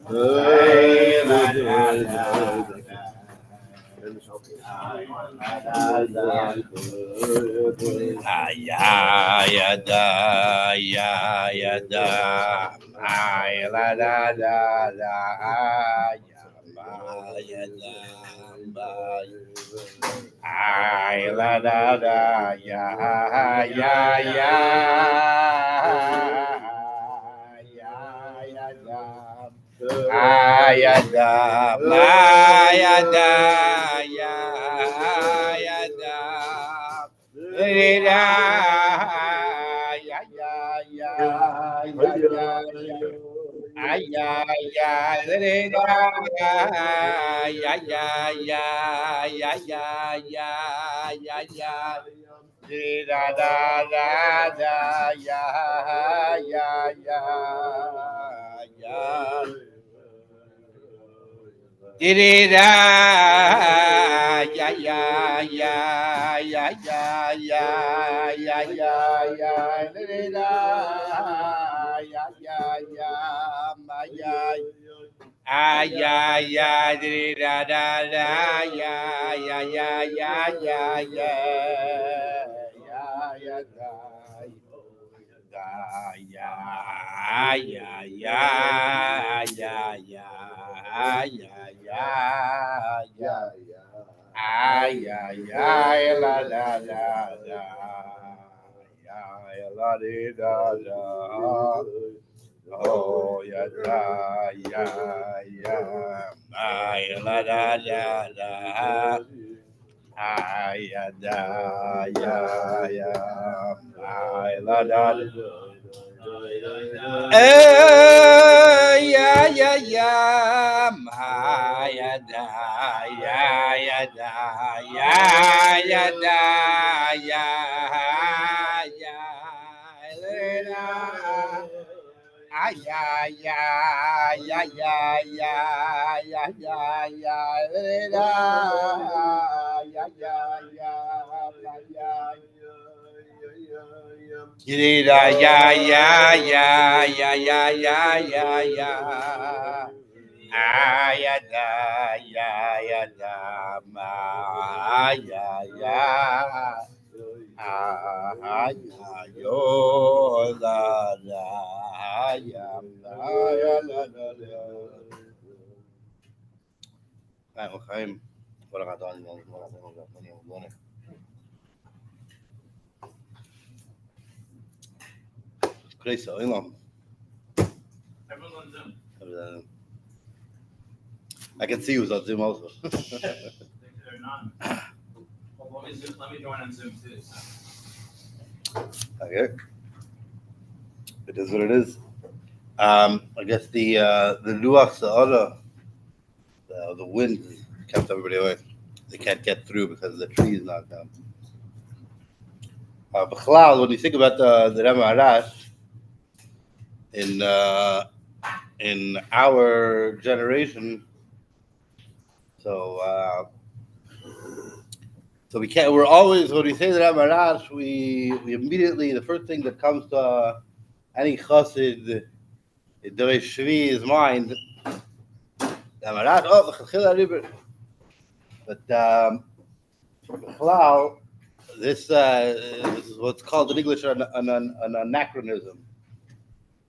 Ya da ya da ay la da da da ya ba ya da ba ay la da da ya ya da ayada mayada ya rida ya rida rida da ya Did ay la la la la di da da oh ya ay la da da ay ay la da Maya da I can see who's on Zoom also. They're not. Well, let me join on Zoom too. Okay. It is what it is. I guess the Luach Sa'ala, the wind kept everybody away. They can't get through because the tree is knocked down. B'chlal, when you think about the Rebbe Maharash, in our generation, so we can't. We're always, when we say the Rebbe Maharash, we immediately, the first thing that comes to any chassid, the Shvi's mind, the Maharash, oh, Lechatchila Ariber. But b'chlal, this is what's called in English an anachronism.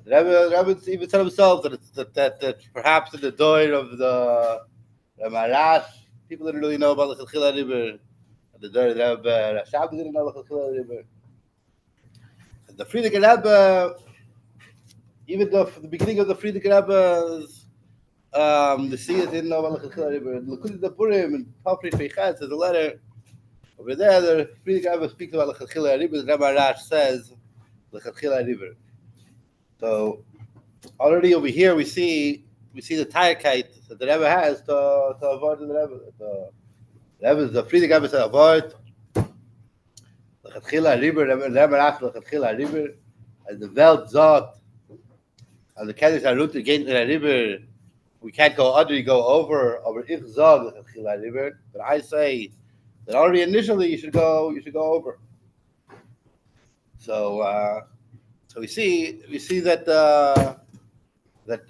The Rebbe even said himself that perhaps in the door of the Maharash, people didn't really know about Lechatchila Ariber. The door of the Rebbe Rashab didn't know Lechatchila Ariber. The Frierdiker Rebbe, even though from the beginning of the Frierdiker Rebbe's, the Seers didn't know about Lechatchila Ariber. Look at the Purim and Papri Feichat says a letter. Over there, the Frierdiker Rebbe speaks about Lechatchila Ariber. The Rebbe Maharash says Lechatchila Ariber. So already over here we see the tirekite that the Rebbe has to avoid the Rebbe. The Frierdiker Rebbe said avoid Lechatchila Ariber. The Rebbe Maharash Lechatchila Ariber. As the Welt sagt, as the Kaddish Arut against the Ariber, we can't go under, you go over ich zog Lechatchila Ariber. But I say that already initially you should go over. So we see that that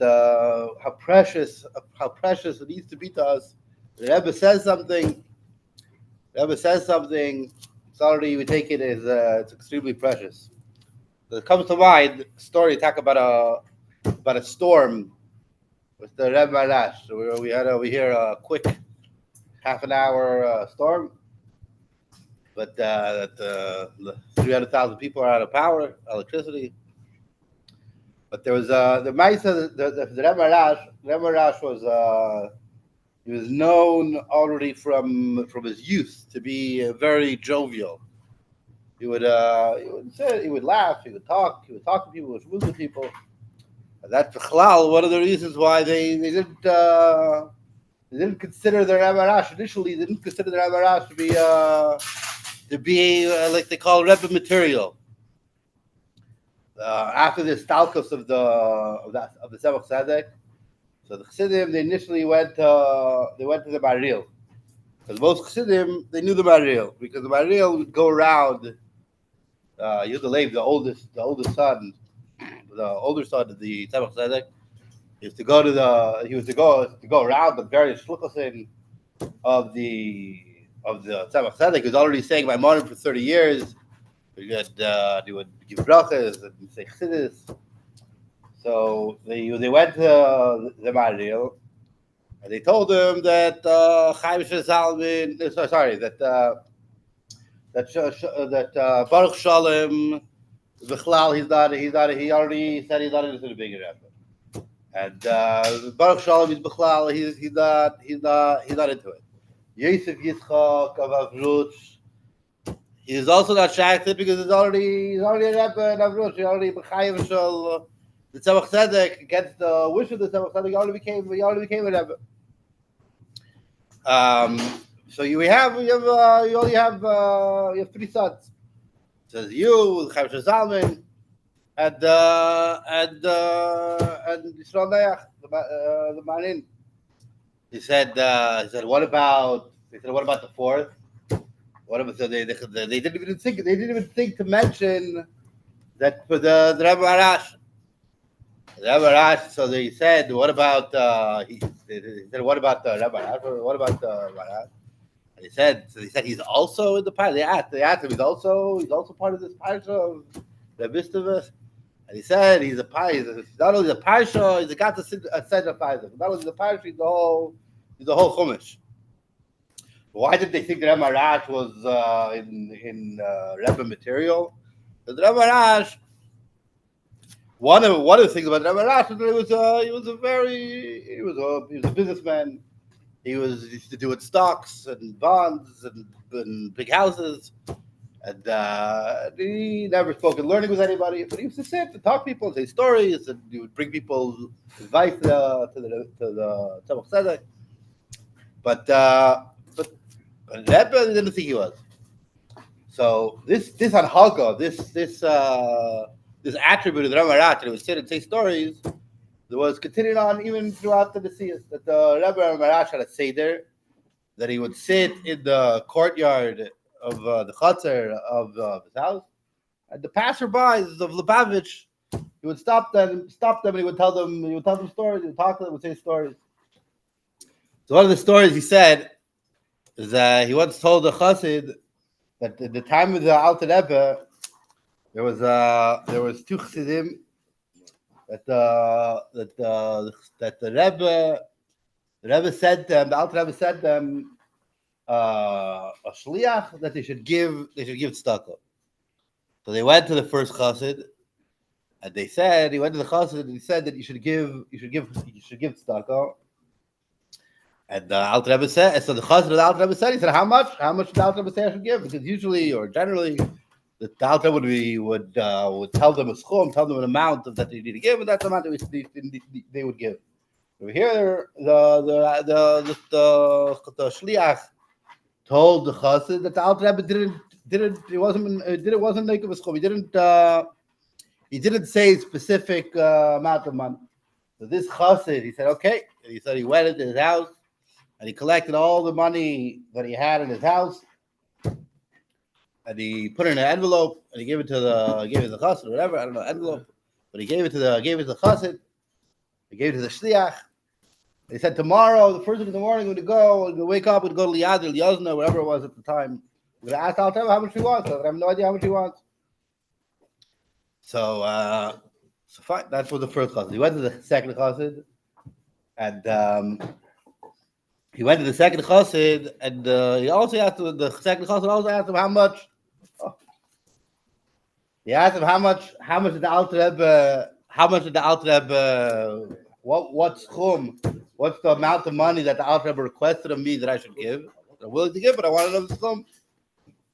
how precious it needs to be to us. The Rebbe says something. It's already we take it as it's extremely precious. So it comes to mind a story talk about a storm with the Rebbe Maharash. So we had over here a quick half an hour storm, but that 300,000 people are out of power, electricity. But there was the Maisa, the Rebbe Maharash was he was known already from his youth to be very jovial. He would laugh, he would talk to people, he would move with people. And that's one of the reasons why they didn't consider the Rebbe Maharash initially. They didn't consider the Rebbe Maharash to be like they call Rebbe material. After the stalkos of the Tzemach Tzedek, so the Chassidim they initially went to the Maril, because most Chassidim they knew the Maril because the Maril would go around. Yehuda the older son of the Tzemach Tzedek, he was to go around the various shluchasim of the Tzemach Tzedek. He was already saying my morning for 30 years. He would give brachas and say chassidishe. So they went to the Maril, and they told him that that Baruch Shalom Bichlal he already said he's not into the bigger Rebbe, and Baruch Shalom is Bichlal he's not into it. Yosef Yitzchak of Avruch, he's also not shackled because he's already a Rebbe in Avruch. He already b'chayev shel the Tzemach Tzedek against the wish of the Tzemach Tzedek. He already became a Rebbe. So you only have three sons. It says you, Chaim Zalman, and Yisrael Neach, the Manin. He said, what about the fourth? What about they didn't even think to mention that for the Rebbe Maharash. The Rebbe Maharash. So they said, what about he said, what about the Rebbe Maharash? What about the Maharash? And he said he's also in the parsha. They asked him, he's also part of this parsha of the Mishnah. And he said he's not only the parsha, he's got the set of parsha. Not only the parsha, he's the whole chumash. Why did they think the Rebbe Maharash was in Rebbe material? Because the Rebbe Maharash, one of the things about the Rebbe Maharash was that he was a businessman. He used to do with stocks and bonds and big houses, and he never spoke in learning with anybody. But he used to sit and talk to people, say stories, and he would bring people advice to the Tzemach Tzedek. But Rebbe didn't think he was. So this anhaga, this attribute of the Rebbe Maharash, that he would sit and say stories, there was continued on even throughout the Messias, that the Rebbe Maharash had a seder, that he would sit in the courtyard of the chutzner of his house, and the passerbys of Lubavitch, he would stop them, and he would tell them stories, he would talk to them, he would say stories. So one of the stories he said is that he once told the chassid that at the time of the Alter Rebbe, there was two chassidim that the Rebbe sent them, the Alter Rebbe sent them a shliach that they should give tzedakah. So they went to the first chassid, and he went to the chassid and he said that you should give tzedakah. And the Alter Rebbe said, so the chassid of the Alter Rebbe said, he said, how much did the Alter Rebbe say I should give? Because usually or generally, the Alter would tell them a schum, tell them an amount that they need to give, and that's the amount that they would give. Over here, the shliach told the chassid that the Alter Rebbe wasn't make of a schum. He didn't say a specific amount of money. So this chassid, he said, okay. And he said he went into his house and he collected all the money that he had in his house, and he put it in an envelope and he gave it to the chassid or whatever, I don't know, envelope, but he gave it to the chassid, He gave it to the shliach. They said tomorrow, the first thing in the morning, we're going to wake up, we're going to go to Liad, Yozna, whatever it was at the time. We're going to ask Al how much he wants. I have no idea how much he wants. So fine. That was the first chassid. He went to the second chassid, and he went to the second chassid, and he also asked the second chassid also asked him how much. Oh. He asked him how much did the Alter Rebbe, what's schum, what's the amount of money that the Alter Rebbe requested of me that I should give? I'm willing to give, but I want to know the schum.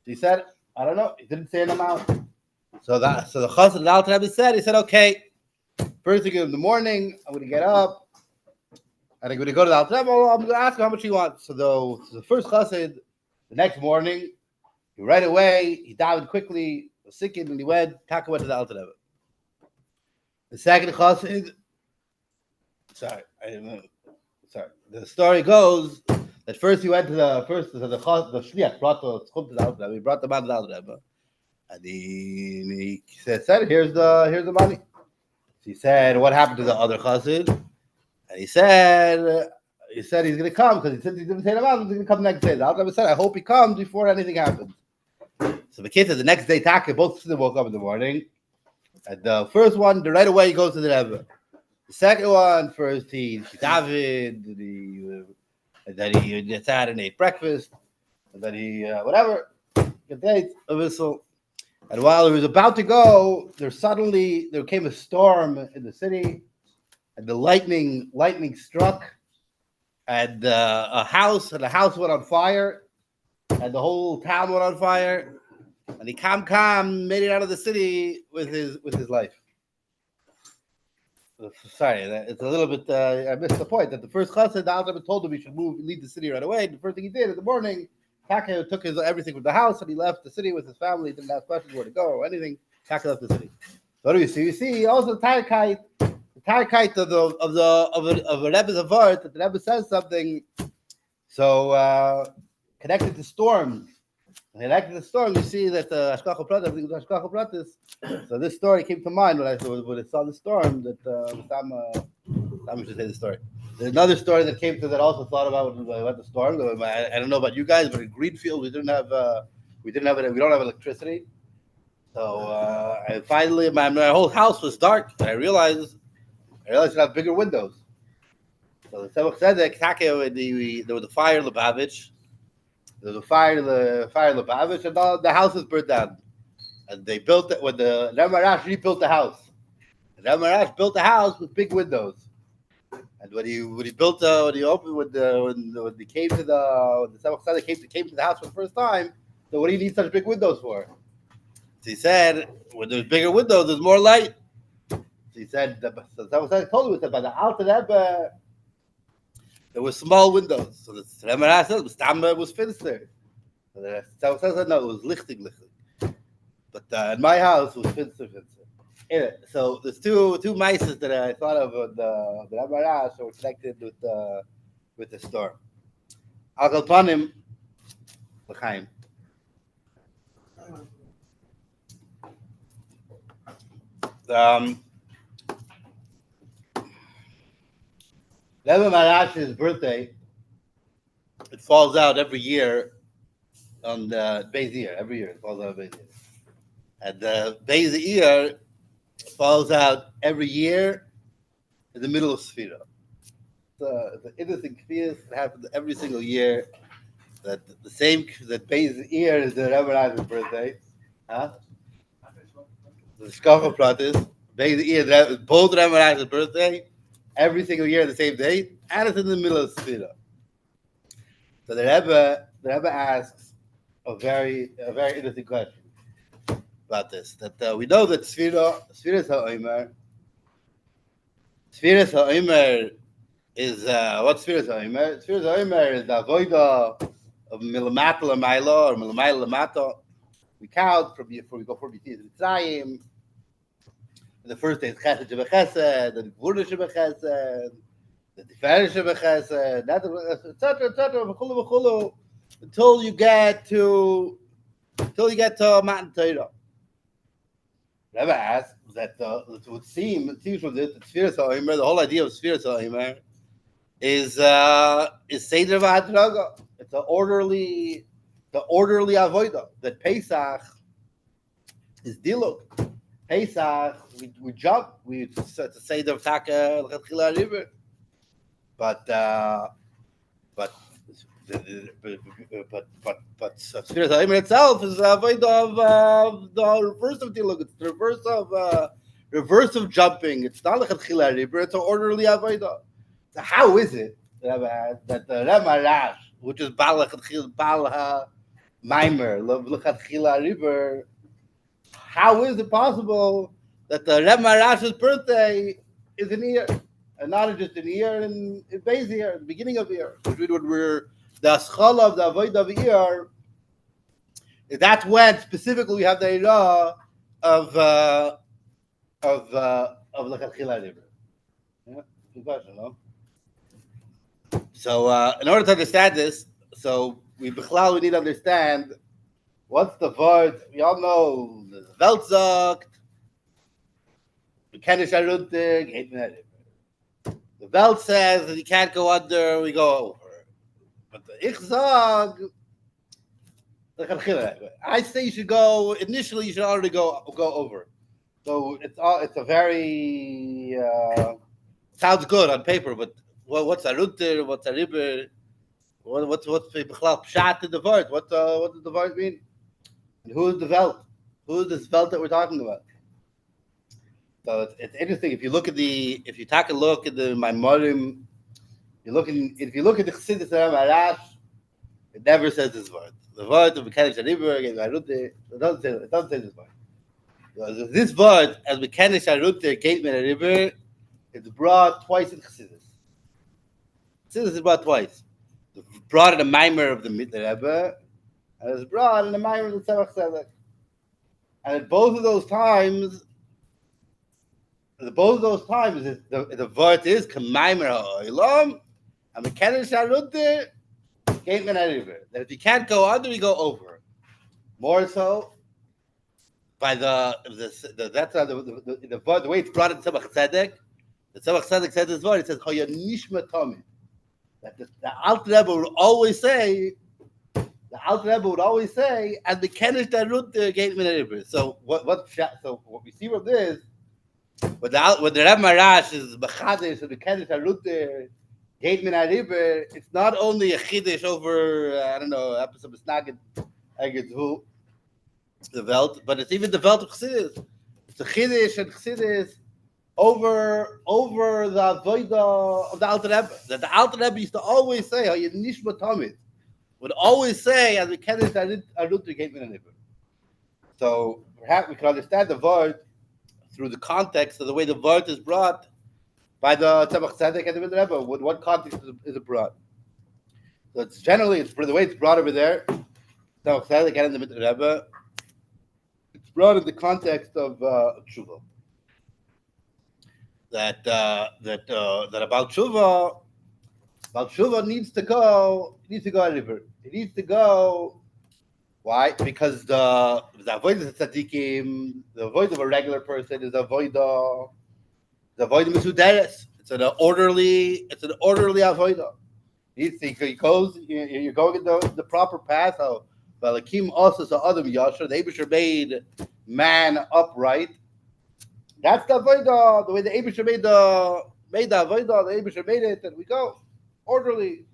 He said, I don't know. He didn't say an amount. So the chassid the Alter Rebbe said, he said, okay, first thing in the morning, I'm going to get up, and I'm going to go to the Alter Rebbe. I'm going to ask him how much he wants. So the first chassid, the next morning, right away, he davened quickly, was sick, and he went to the Alter Rebbe. The second chassid, the story goes that first he went to the shliach brought the schum to the Alter Rebbe. He brought the man to the Alter Rebbe, and he said, "Here's the money." So he said, "What happened to the other chassid?" And he said he's going to come because he said he didn't say the amount. He's going to come next day. The Alter Rebbe said, "I hope he comes before anything happens." So the kid said the next day, Taka, both of them woke up in the morning, and the first one, right away, he goes to the Rebbe. The second one, first he davened, and then he sat and ate breakfast, and then he whatever, a whistle. And while he was about to go, there came a storm in the city, and the lightning struck, and the house went on fire, and the whole town went on fire, and he made it out of the city with his life. Sorry, it's a little bit. I missed the point that the first chassid, the Alter Rebbe told him he should leave the city right away. The first thing he did in the morning, Taka took everything from the house and he left the city with his family. He didn't ask questions where to go or anything. Taka left the city. So what do we see? We see also the Tarkite of a Rebbe's avart that the Rebbe says something. So connected to storms. Connected to the storm, you see that Hashgacha Pratis, everything was Hashgacha Pratis. So this story came to mind when I saw the storm that Sam should say the story. There's another story that came to that I also thought about the storm. I don't know about you guys, but in Greenfield we don't have electricity. So and finally my whole house was dark, and I realized it had bigger windows. So the Tzemach said that there was a fire in Lubavitch. There was a fire in Lubavitch, and the house was burnt down. And they built it when the Rebbe Maharash rebuilt the house. The Rebbe Maharash built the house with big windows. And when he came to the house for the first time, so what do you need such big windows for? So he said, when there's bigger windows, there's more light. So he said, I told him that by the Alter Rebbe, there were small windows. So the Rebbe Maharash said, it was finster. So the Rebbe said, no, it was lichtig. But in my house, it was finster. Anyway, so there's two mices that I thought of the Rebbe Maharash that were connected with the storm. Al Panim, L'chaim. Rebbe Maharash's birthday, it falls out every year on the Beis Iyar. Every year it falls out on Beis Iyar. And the Beis Iyar falls out every year in the middle of Sfira. It's an interesting experience that happens every single year. That Beis Iyar is the Rebbe Maharash's birthday. Huh? The Hashgacha Pratis. Beis Iyar, both Rebbe Maharash's birthday, every single year the same date, and it's in the middle of Sfira. So the Rebbe asks a very interesting question about this. That we know that Sfiras HaOmer is what's Sfiras HaOmer? Sfiras HaOmer is the avodah of Milamata L'mayla or Milamayla L'mata. We count from before we go from Yitzias Mitzrayim. The first day is Chesed Shebechesed, the Gvura Shebechesed, the Tiferet Shebechesed, etc., until you get to Matan Torah. Rebbe asks, it would seem, it seems from this, the whole idea of Sfiras HaOmer is Seder V'Hadraga. It's the orderly avodah. That Pesach is diluk. Pesach, we jump. It's a Seder Taka Lechatchila Ariber. But Sfiras HaOmer itself is the avodah of the reverse of diluk. It's the reverse of jumping. It's not Lechatchila Ariber. It's an orderly avodah. So how is it that the Rebbe Maharash, which is Baal Maimer, Lechatchila Ariber, how is it possible that the Rebbe Maharash's birthday is in Iyar, and not just in Iyar in Beis Iyar, the beginning of Iyar? When we're the Aschala of the Avodah of Iyar, that's when specifically we have the Eirah of Lechatchila Ariber. Yeah, good question, no? So, in order to understand this, we need to understand what's the word. We all know the Welt sagt, we can't The Welt says that you can't go under, we go over. But the Ich sag, I say you should go. Initially, you should already go over. So it's a very sounds good on paper, but what's a rutter? What's a riber? What's the pshat in the word? What does the word mean? And who is the Welt? Who is this Welt that we're talking about? So it's interesting. If you take a look at the Maimorim, if you look at the chassidishe of Maharash, it never says this word. The word of Lechatchila Ariber, it doesn't say this word. This word, as Lechatchila Ariber, it's brought twice in Chassidus. Chassidus is brought twice. It's brought in the Maimer of the Rebbe, and it's brought in the Maimer of the Tzemach Tzedek. And at both of those times, the word is K'maimer ha'olam, and Lechatchila Ariber, that if you can't go under, you go over. More so, by the way it's brought in Tzemach Tzedek. The Tzemach Tzedek says this word. It says Hoya Nishma Tomid. That the Alter Rebbe would always say, and the Kenish Darut Gate Min. So what we see from this, when the Rebbe Maharash is Bachadish and the Kenish Darut Gate Min Ariber, it's not only a Chiddush over episode of Snagid Egedhu, the Welt, but it's even the Welt of Chassidus. It's a Chiddush and Chassidus over the avodah of the Alter Rebbe. That the Alter Rebbe used to always say, "How you nishma tamid," would always say, "As we can understand." So perhaps we can understand the word through the context of the way the word is brought by the Tzemach Tzedek and the Rebbe. What context is it brought? So it's generally the way it's brought over there. Tzemach Tzedek and the Rebbe. It's brought in the context of tshuva. That about tshuva needs to go Ariber. It needs to go. Why? Because the avodah of tzaddikim, the avodah of a regular person is avodah mesuderes. It's an orderly avodah. You're going in the proper path. Valakim also saw Adam Yasher. The Abishur made man upright. That's the avodah. The way the Abishur made the avodah, the Abishur made it, and we go orderly.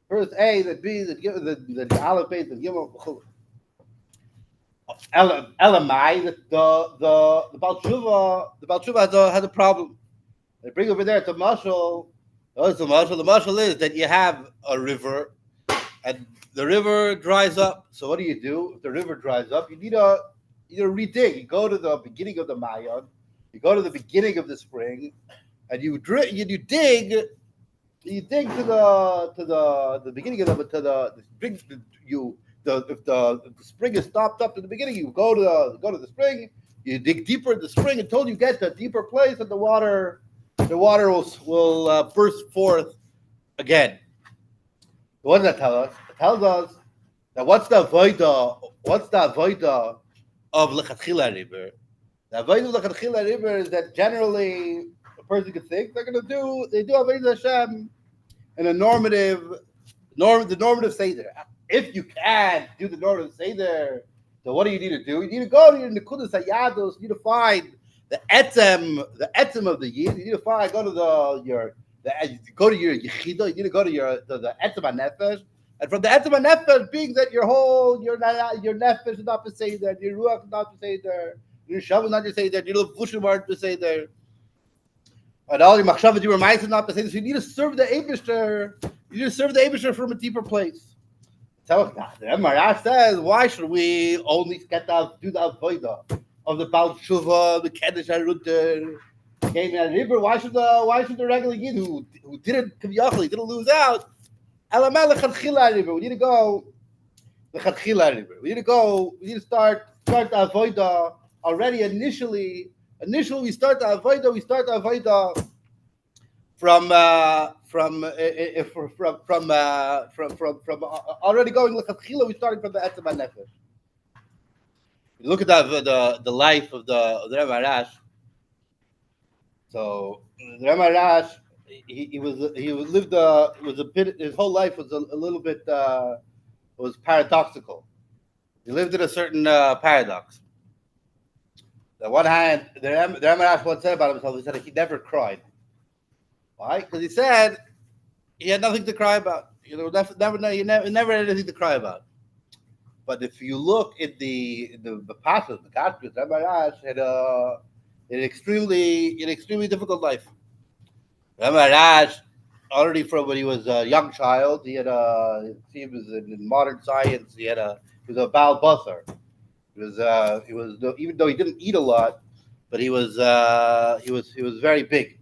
First A, then B, then the Aleph, then Gimel. Elamai, the Baal Tshuva has a problem. They bring over there to mashal. The mashal is that you have a river, and the river dries up. So what do? If the river dries up, you need to redig. You go to the beginning of the Mayan, you go to the beginning of the spring, and you dig to the beginning of the spring. If the spring is stopped up in the beginning, you go to the spring. You dig deeper in the spring until you get to a deeper place, and the water will burst forth again. What does that tell us? It tells us that what's the avodah of Lechatchila Ariber? The avodah of Lechatchila Ariber is that generally a person could think they do avodah Hashem in a the normative seder. If you can't do the normative seder, so what do you need to do? You need to go to your Nekudas Hayados. You need to find the etzem of the yid. You need to go to your yechida. You need to go to the etzem hanefesh, and from the etzem hanefesh, being that your nefesh is not to say there, your ruach is not to say there, your shav is not to say there, your levushim aren't to say there, and all your machshavas, your ma'is is not to say there. So you need to serve the Eibishter. You need to serve the Eibishter from a deeper place. So the Rebbe Maharash says, why should we only do the avodah of the Baal Tshuva, the Keddush HaRuter, Ariber? Why should the regular yid who didn't lose out? Lechatchila Ariber. We need to go. Lechatchila Ariber. We need to start the avodah already. Initially, we start the avodah from already going Lechatchila. We started from the etzem hanefesh. You look at the life of the Rebbe Maharash. So the Rebbe Maharash, his whole life was a little bit was paradoxical. He lived in a certain paradox. On one hand, the Rebbe Maharash once said about himself, he said he never cried. Why? Because he said he had nothing to cry about. He never had anything to cry about. But if you look at the passage, the Gospels, Rebbe Maharash had an extremely difficult life. Rebbe Maharash, already from when he was a young child, he was in modern science. He was a Baal Basar. He was even though he didn't eat a lot, but he was very big.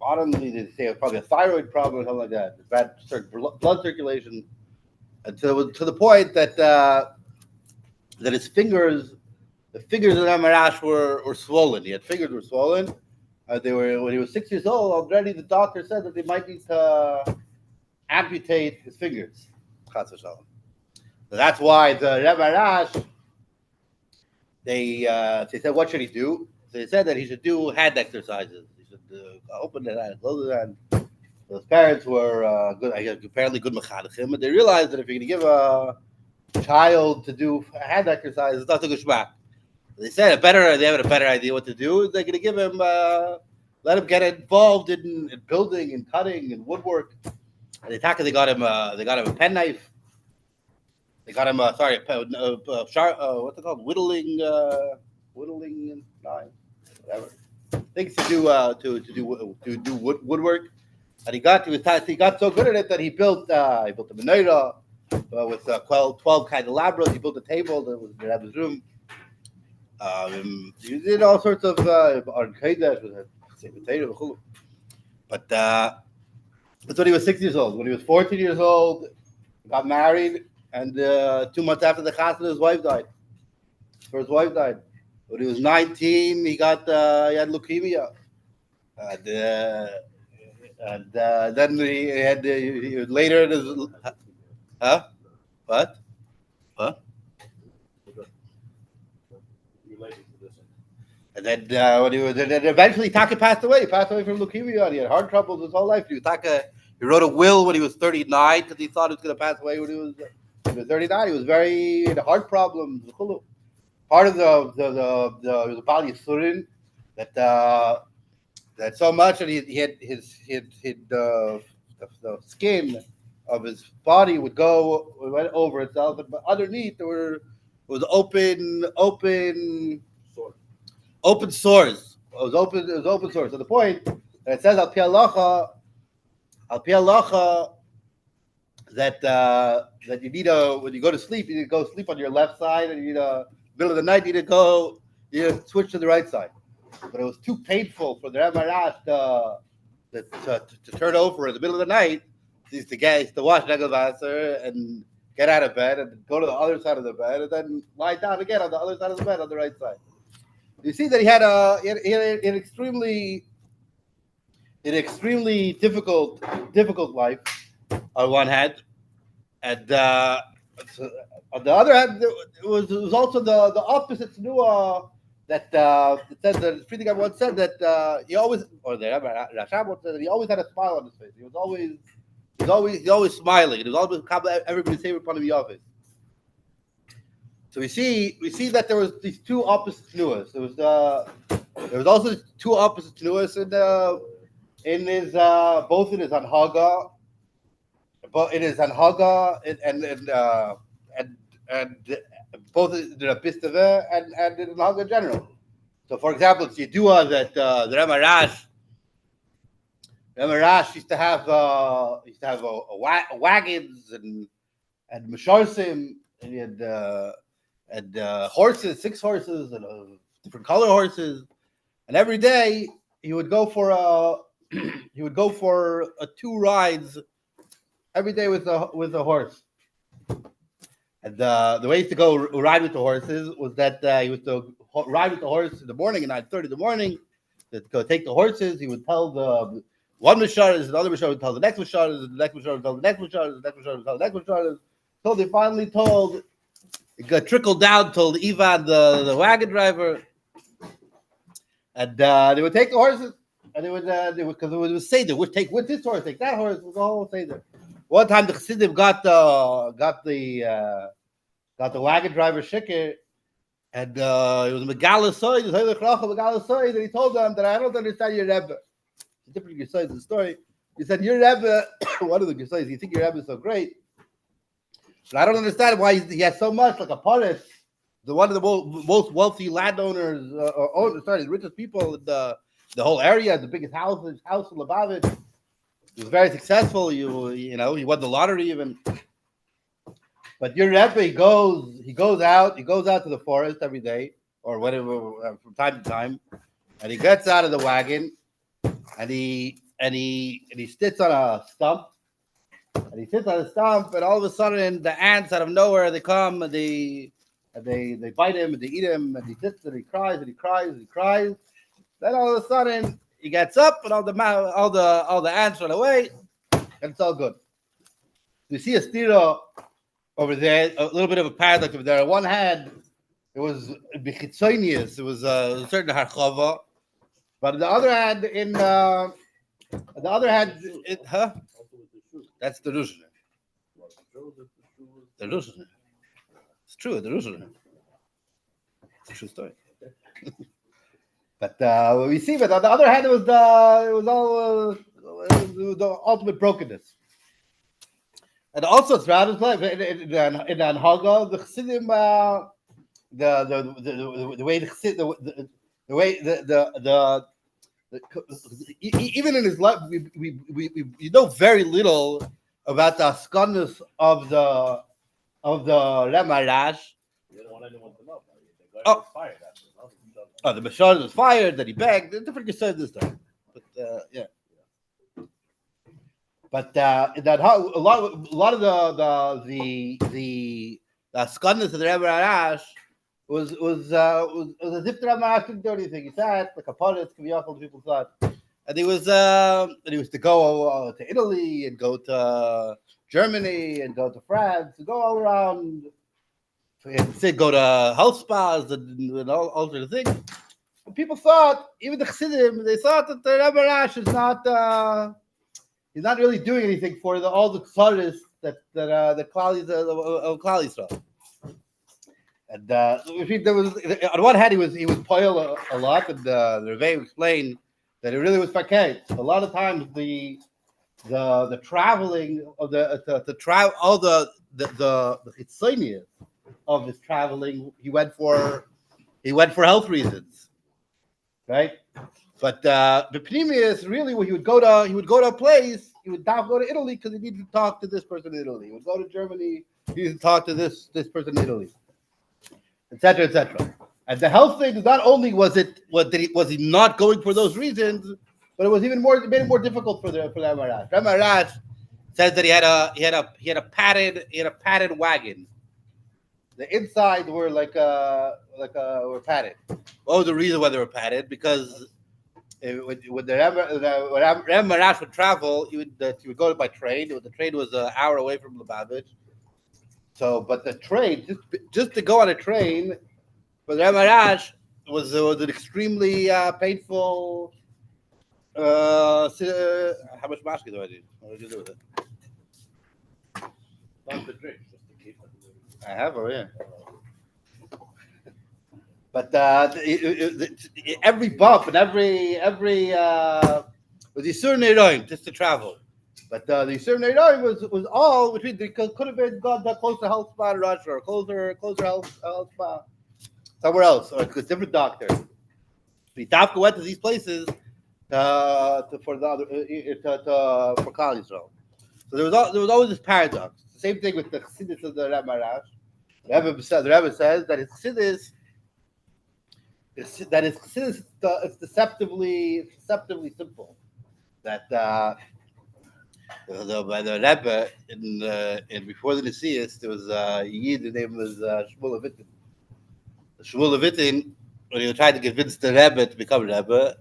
Modernly, they say probably a thyroid problem or something like that. Bad blood circulation. And to the point that his fingers, the fingers of Rebbe Maharash were swollen. He had fingers were swollen. They were when he was 6 years old. Already, the doctor said that they might need to amputate his fingers. Chas v'shalom. So that's why the Rebbe Maharash, they said, what should he do? So they said that he should do hand exercises. He should open the hand, close the hand. His parents were apparently good mechadachim, but they realized that if you're going to give a child to do hand exercise, it's not a good shmak. They said they have a better idea what to do. They're going to give him, let him get involved in building and cutting and woodwork. And they got him a penknife. They got him what's it called, whittling knife, whatever. Things to do woodwork. And he got so good at it that he built a menorah with 12 candelabras. He built a table that was in his room. He did all sorts of but that's when he was 6 years old. When he was 14 years old, he got married, and 2 months after the chassidishe, his wife died. His first wife died. When he was 19, he had leukemia, and then he had later in his what? And then eventually Taka passed away. He passed away from leukemia. He had heart troubles his whole life. He wrote a will when he was 39 because he thought he was going to pass away when he was 39. He had heart problems. Part of the Baal Yisurin that so much that he had the skin of his body went over itself, but underneath there was open sores. It was open sores. So the point that it says al pi halacha that you need when you go to sleep, you need to go sleep on your left side, and middle of the night you need to switch to the right side. But it was too painful for the Rebbe Maharash to turn over in the middle of the night. He used to wash Negelwasser and get out of bed and go to the other side of the bed and then lie down again on the other side of the bed on the right side. You see that he had an extremely difficult life on one hand, and on the other hand, it was also the opposite to that it says that Friedrich once said that he always, or the Rebbe Rashab once said that he always had a smile on his face. He was always smiling. It was always everybody's favorite part of the office. So we see that there was these two opposite tenuas. There was also two opposite tenuas in his both in his anhaga, but in his anhaga and both in the Bistave and in anhaga in general. So, for example, it's Yidua that the Rebbe Maharash used to have wagons and masharsim, and he had horses, 6 horses, and different color horses, and every day he would go for a 2 rides every day with a horse. And the way he used to go ride with the horses was that he was to ride with the horse in the morning at 9:30 in the morning. To go take the horses, he would tell the one Masharas, the other Masharas would tell the next Masharas, the next Masharas would tell the next Masharas, the next Masharas would tell the next Masharas. So they finally told, it got trickled down, told Ivan, the wagon driver, and they would take the horses, and they would because it would say they would take with this horse, take that horse, it was all say there. One time the chassidim got the wagon driver shikir, and it was Megala Soy, the Heilig Racha Megala Soy, and he told them that I don't understand your Rebbe. It's a different Gesayis in the story. He said, your Rebbe, one of the Gesayis, you think your Rebbe is so great, but I don't understand why he has so much, like a polis, one of the most wealthy landowners, the richest people in the whole area, the biggest house in Lubavitch. He was very successful. You know, he won the lottery even. But your Rebbe, he goes out to the forest every day or whatever from time to time, and he gets out of the wagon, and he sits on a stump, and all of a sudden the ants out of nowhere they come and they bite him and they eat him, and he sits and he cries and he cries and he cries. Then all of a sudden he gets up and all the ants run away, and it's all good. You see a stira over there, a little bit of a paradox over there. On one hand, it was bichitzonius, it was a certain harchava, but on the other hand, that's the Rushner. The Rushner. It's true, the Rushner. It's a true story. But we see, but on the other hand, it was the ultimate brokenness. And also throughout his life, in Anhaga, the Chassidim, the way the Chassidim, the way the even in his life, we know very little about the askanus of the Rebbe Maharash. You don't want anyone to know. The guy Oh. was fired after. The Mashal was fired, that he begged. Different Gesed this time, but yeah. But that a lot of the askanus of the Rebbe Maharash was as if the Rebbe Maharash didn't do anything. He sat like a polis, people thought, and he was to go to Italy and go to Germany and go to France and go all around. And go to health spas and all sorts of things. And people thought, even the Chassidim, they thought that the Rebbe Maharash is not. He's not really doing anything for all the chassidishe that Klal Yisrael. And there was, on one hand, he was poil a lot, and the Rebbe explained that it really was faked. A lot of times the traveling of the chitzonius of his traveling, he went for health reasons, right? But the Pneumius, really, when he would go to a place, he would now go to Italy because he needed to talk to this person in Italy. He would go to Germany, he needed to talk to this person in Italy, etc., etc. And the health thing, not only was he not going for those reasons, but it was even more, it made it more difficult for the Rebbe Maharash. Rebbe Maharash says that he had a padded wagon. The inside were were padded. What was the reason why they were padded? Because when the Rebbe Maharash would travel, he would go by train. The train was an hour away from Lubavitch. So, but the train, just to go on a train, for the Rebbe Maharash, was an extremely painful. How much mashki do I need? What do you do with it? Not the drink, just to keep it. I have her, yeah. But every bump and every was Yisur Neiroim just to travel. But the Yisur Neiroim was all between. They could have been gone that closer health spa in Russia or closer health spa somewhere else, or a different doctor. Dafka went to these places for the other for Klal Yisrael. So there was always this paradox. The same thing with the chassidishe of the Rebbe Maharash. The Rebbe says that his chassidishe is deceptively simple. That by the Rebbe in before the Nesius, there was a Yid, the name was Shmuel Levitin. Shmuel Levitin, when he tried to convince the Rebbe to become Rebbe,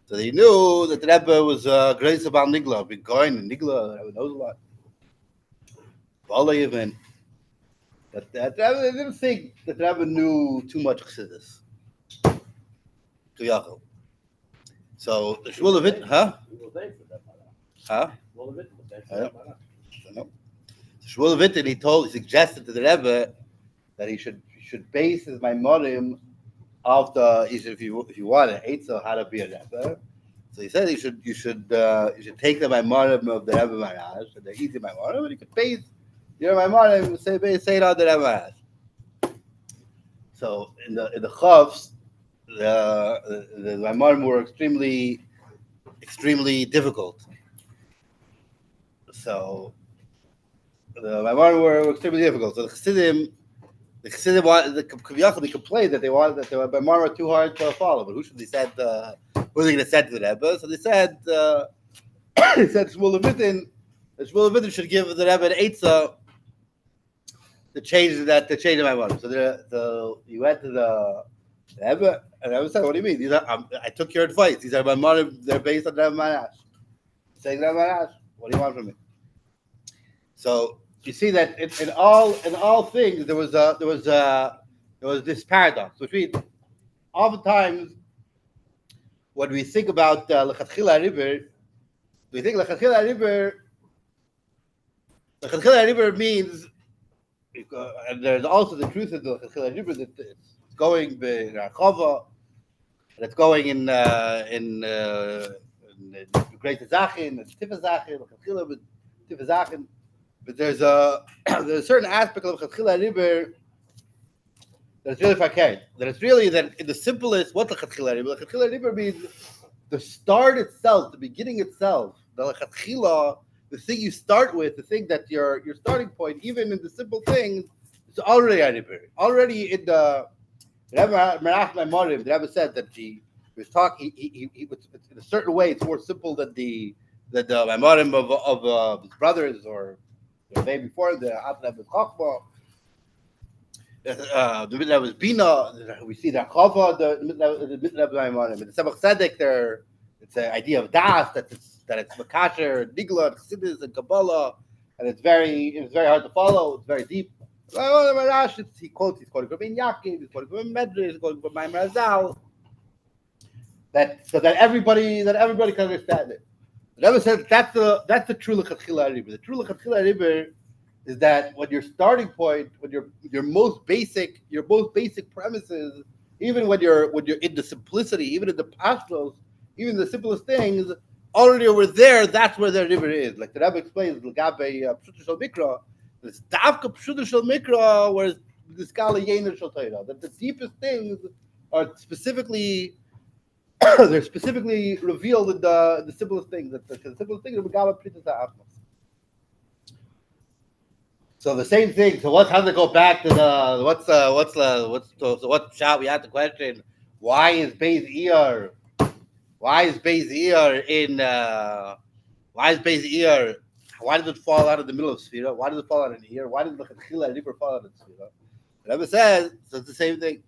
so he knew that the Rebbe was Grace about Nigla, been going in Nigla, the Rebbe knows a lot. Bala even. But I didn't think that the Rebbe knew too much Chassidus. To Yachel. So the Shmuel Levitin, huh? Huh? No. Shmuel Levitin, he suggested to the Rebbe that he should base his Maimorim of the. He said if you want an eitzah how to be a Rebbe, so he said you should take the Maimorim of the Rebbe Maharash and the easy Maimorim, and you could base your Maimorim say it on the Rebbe Maharash. So in the Chavs, the Maimorim were extremely difficult. So the Maimorim were extremely difficult. So the Chassidim wanted they complained that they wanted that the Maimorim were too hard to follow. But who should they said? Who are they going to send to the Rebbe? So they said Shmuel Levitin should give the Rebbe an eitzah to change the Maimorim. So he went to the Rebbe, and the Rebbe said, "What do you mean? These are I took your advice. These are Maimorim. They're based on Rebbe Maharash. Saying Rebbe Maharash. What do you want from me?" So you see that in all things there was this paradox between oftentimes when we think about Lechatchila Ariber, we think Lechatchila Ariber means, and there's also the truth of the Lechatchila Ariber that it's going in Rachava, and it's going in Great Zachin, and Tifah Zachin, Lechatchila with Tifah Zachin. But there's a certain aspect of Lechatchila Ariber that's really fakir. That it's really that in the simplest, what Lechatchila Ariber? Lechatchila Ariber means the start itself, the beginning itself. The Lechatchila, the thing you start with, the thing that your starting point, even in the simple things, is already Ariber. Already in the Rebbe Maharash Maimorim, the Rebbe said that he was talking. He in a certain way, it's more simple than the Maimorim of his brothers or the day before the Atla was Chachma. The middle was Bina. We see that Chava, the middle of Maimorim. In the Sebach Tzedek, it's an idea of Das that it's Makasher, Nigla, Chassidus, and Kabbalah, and it's very hard to follow. It's very deep. He's quoting from Ben Yaakov, he's quoting from Medrash, he's quoting from Maimar Azal. So that everybody can understand it. The Rebbe said that's the true Lechatchila Ariber. The true Lechatchila Ariber is that when your starting point, when your most basic premises, even when you're in the simplicity, even in the pashtos, even the simplest things, already over there, that's where the river is. Like the Rebbe explains, L'gabe Pshuta Shel Mikra, it's Davka Pshuta Shel Mikra, whereas the Skala Yener Shel Torah, that the deepest things are specifically they're specifically revealed in the simplest things. The simplest thing is L'gabe Pshuta Shel. So the same thing. So how does it go back to the what shot we had the question? Why is Beis Iyar? Why is Beis Iyar Why did it fall out of the middle of Sfira? Why did it fall out in here? Why did the Lechatchila Ariber fall out in Sfira? The Rebbe says, so it's the same thing,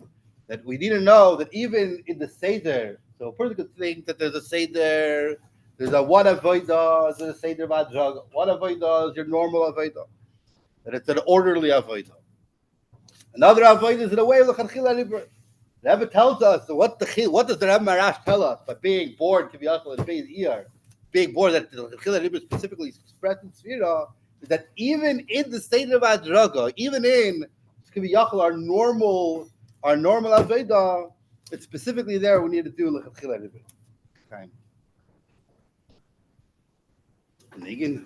that we need to know that even in the Seder, so a person could think that there's a Seder, there's a one Avodah, there's a Seder Madrag, one Avodah is your normal Avodah, that it's an orderly Avodah. Another Avodah is in a way of Lechatchila Ariber. The Rebbe tells us what does the Rebbe Maharash tell us by being born to be also in Beis Iyar, being born that the Lechatchila Ariber specifically expressed in Sfira, is that even in the state of Adraga, even in our normal Aveda, it's specifically there we need to do Lechatchila Ariber. Okay. Nigin.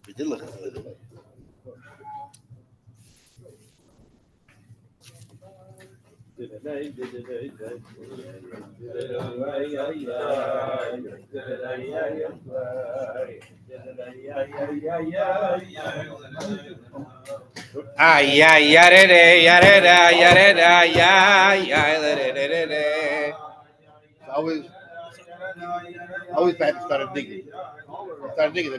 We did Lechatchila Ariber. Ay, ay, yarere, yarera, yarera, ya. Always bad to start digging. Start digging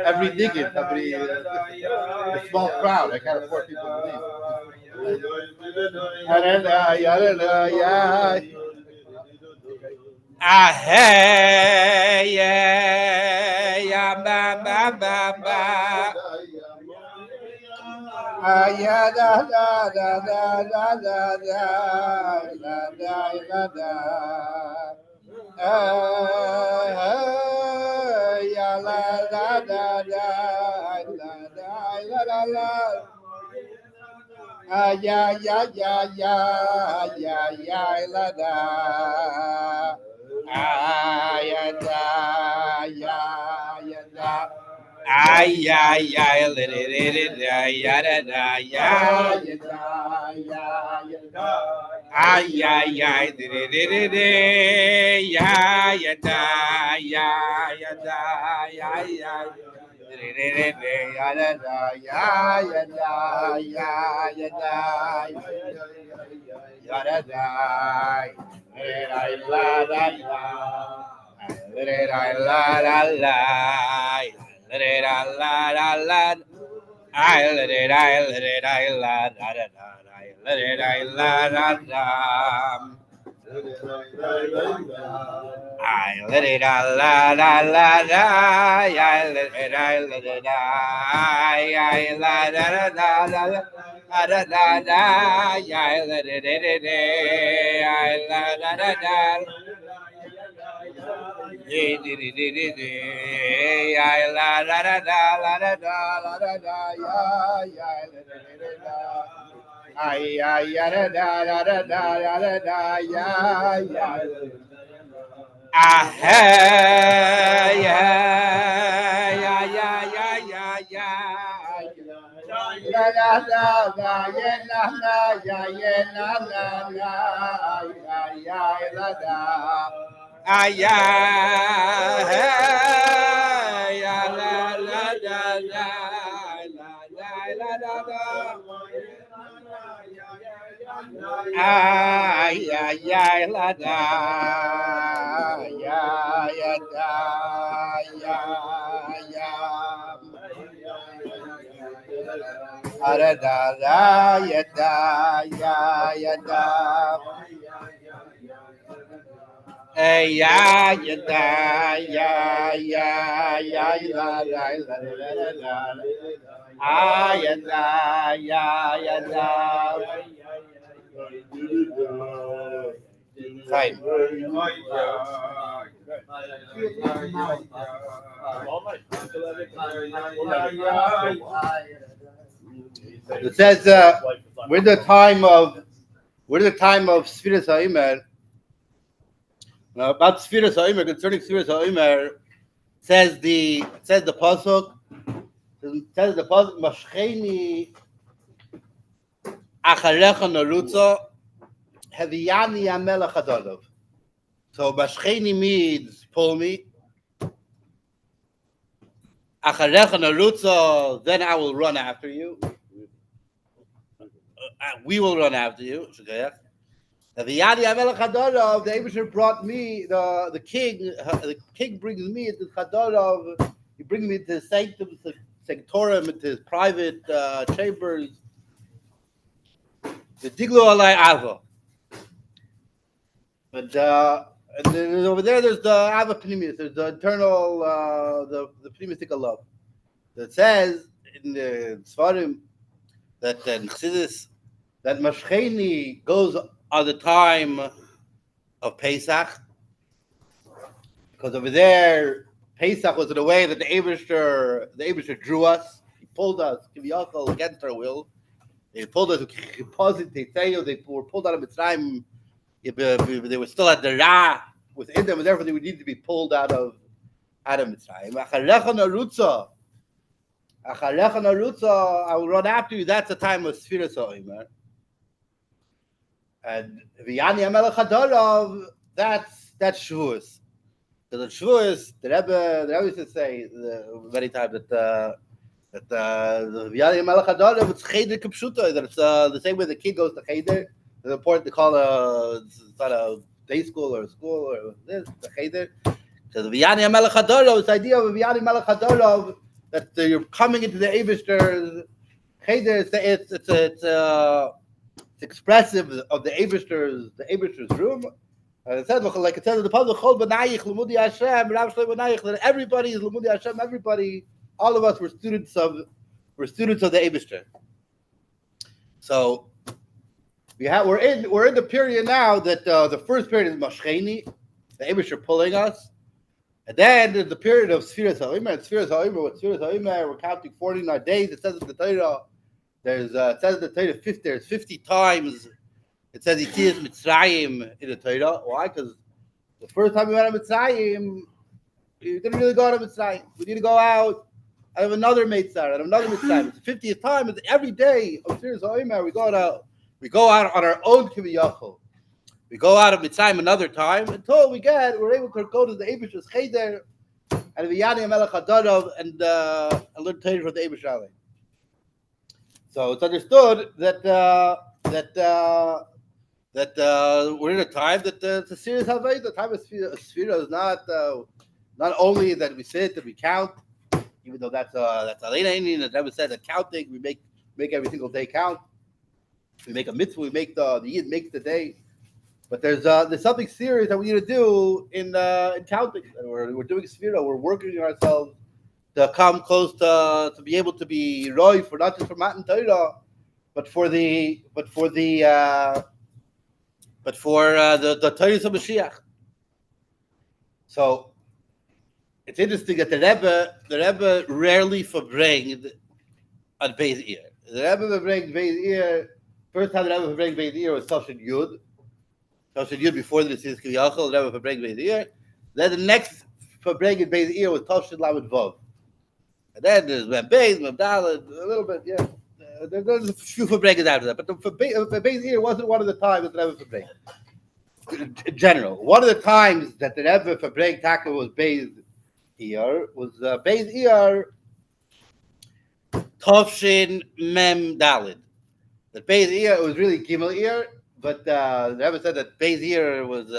every digging, a small crowd. I can't afford people to leave. Yarera, yarera, ya. Ah, hey, yeah, ya, ba, ba, ba, ba. Ah, ya, da, da, da, da, da, da, da, da, da. Ya, la, da, da, da, la, la. Ya, ya, ya, ya, ya, ya, la, da. Ya, da, ya, da. Ay, ay, ay, la, da, ya, da, da, ya, ya, da. Ay, ay, ay, ya, da, ya, da, ya. I let it la la la la I let it la la I la la la la la la la la I let it I la la la la I la la la la la la ay ay da da da da da ya ah hey yeah ya la la la la ya la da ay ya hey ya la la da la ay ay la da ya ara da ya da hey ya da la la ay da ya da Fine. It says we're the time of Sfiras HaImer. About Sfiras HaImer, concerning Sfiras HaImer, says the pasuk. Says the pasuk Mashcheni Acharecha Narutza Haviyani Amelech Adolov. So Mashcheni means pull me. Acharecha Narutza, then I will run after you. We will run after you. The Abishur brought me the king. The king brings me into Chadarav. He brings me to the sanctum, sanctorum, into his private chambers. The Diglu Alai Ava. And then over there, there's the Ava Pneumius. There's the internal, the Pneumistic love. That says in the Svarim that in Chassidus, that Mashcheni goes on the time of Pesach, because over there, Pesach was in a way that the Eibishter drew us. He pulled us, Kiviyachol, against our will. They pulled us, they were pulled out of Mitzrayim. They were still at the Ra within them, and therefore they would need to be pulled out of Mitzrayim. I will run after you. That's the time of Sfiras HaOmer. And V'yani HaMelech HaDorov, that's Shavuos. Because at Shavuos, the Rebbe used to say many times that the V'yani HaMelech HaDorov, it's Cheder K'pshuto, that it's the same way the kid goes to Cheder. It's important to call it's not a day school or a school or this, the Cheder. So the V'yani HaMelech HaDorov, this idea of V'yani HaMelech HaDorov, that you're coming into the Eibishter's Cheder, it's expressive of the Eibishter's room. And it says, like it says in the Pasuk, Chol B'nayich L'mudi Hashem, Rav Shloi B'nayich, that everybody is L'mudi Hashem. Everybody, all of us were students of the Eibishter. So we're in the period now that the first period is Mashcheni, the Eibishter pulling us. And then there's the period of Sfiras HaOmer. And Sfiras HaOmer, we're counting 49 days. It says in the Torah, there's 50 times. It says Yetzias Mitzrayim in the Torah. Why? Because the first time we went to Mitzrayim, we didn't really go out of Mitzrayim. We need to go out of another Mitzrayim, It's the 50th time. It's every day of Sfiras HaOmer. We go out on our own Kiviyachol. We go out of Mitzrayim another time until we're able to go to the Eibishter's Cheder and V'yani HaMelech HaDorov and learn Torah from the Eibishter. So it's understood that we're in a time that it's a serious Havayah. The time of Sfira is not only that we sit and we count, even though that's Alena, that Rebbe said that counting, we make every single day count. We make a mitzvah, we make the Yid makes the day. But there's something serious that we need to do in counting. And we're doing Sfira. We're working on ourselves to come close to be able to be roy for not just for Matan Torah, but for the Torah of Mashiach. So it's interesting that the Rebbe rarely Farbrengen on Beis Iyar. The Rebbe Farbrengen Beis Iyar. First time the Rebbe Farbrengen Beis Iyar was Toshin Yud. Toshin Yud before the Tzidkas K'viyachol, the Rebbe Farbrengen Beis Iyar. Then the next Farbrengen Beis Iyar was Toshin Lamed Vav. And then there's Mem Beis, Mem Daled, a little bit, yeah. There's a few Farbrengens after that, but the Beis Iyar wasn't one of the times that the Rebbe Farbrengen. In general, one of the times that the Rebbe Farbrengen Taka was Beis Iyar was Beis Iyar Toshin Mem Daled. The Beis Iyar was really Gimel Iyar, but the Rebbe said that Beis Iyar was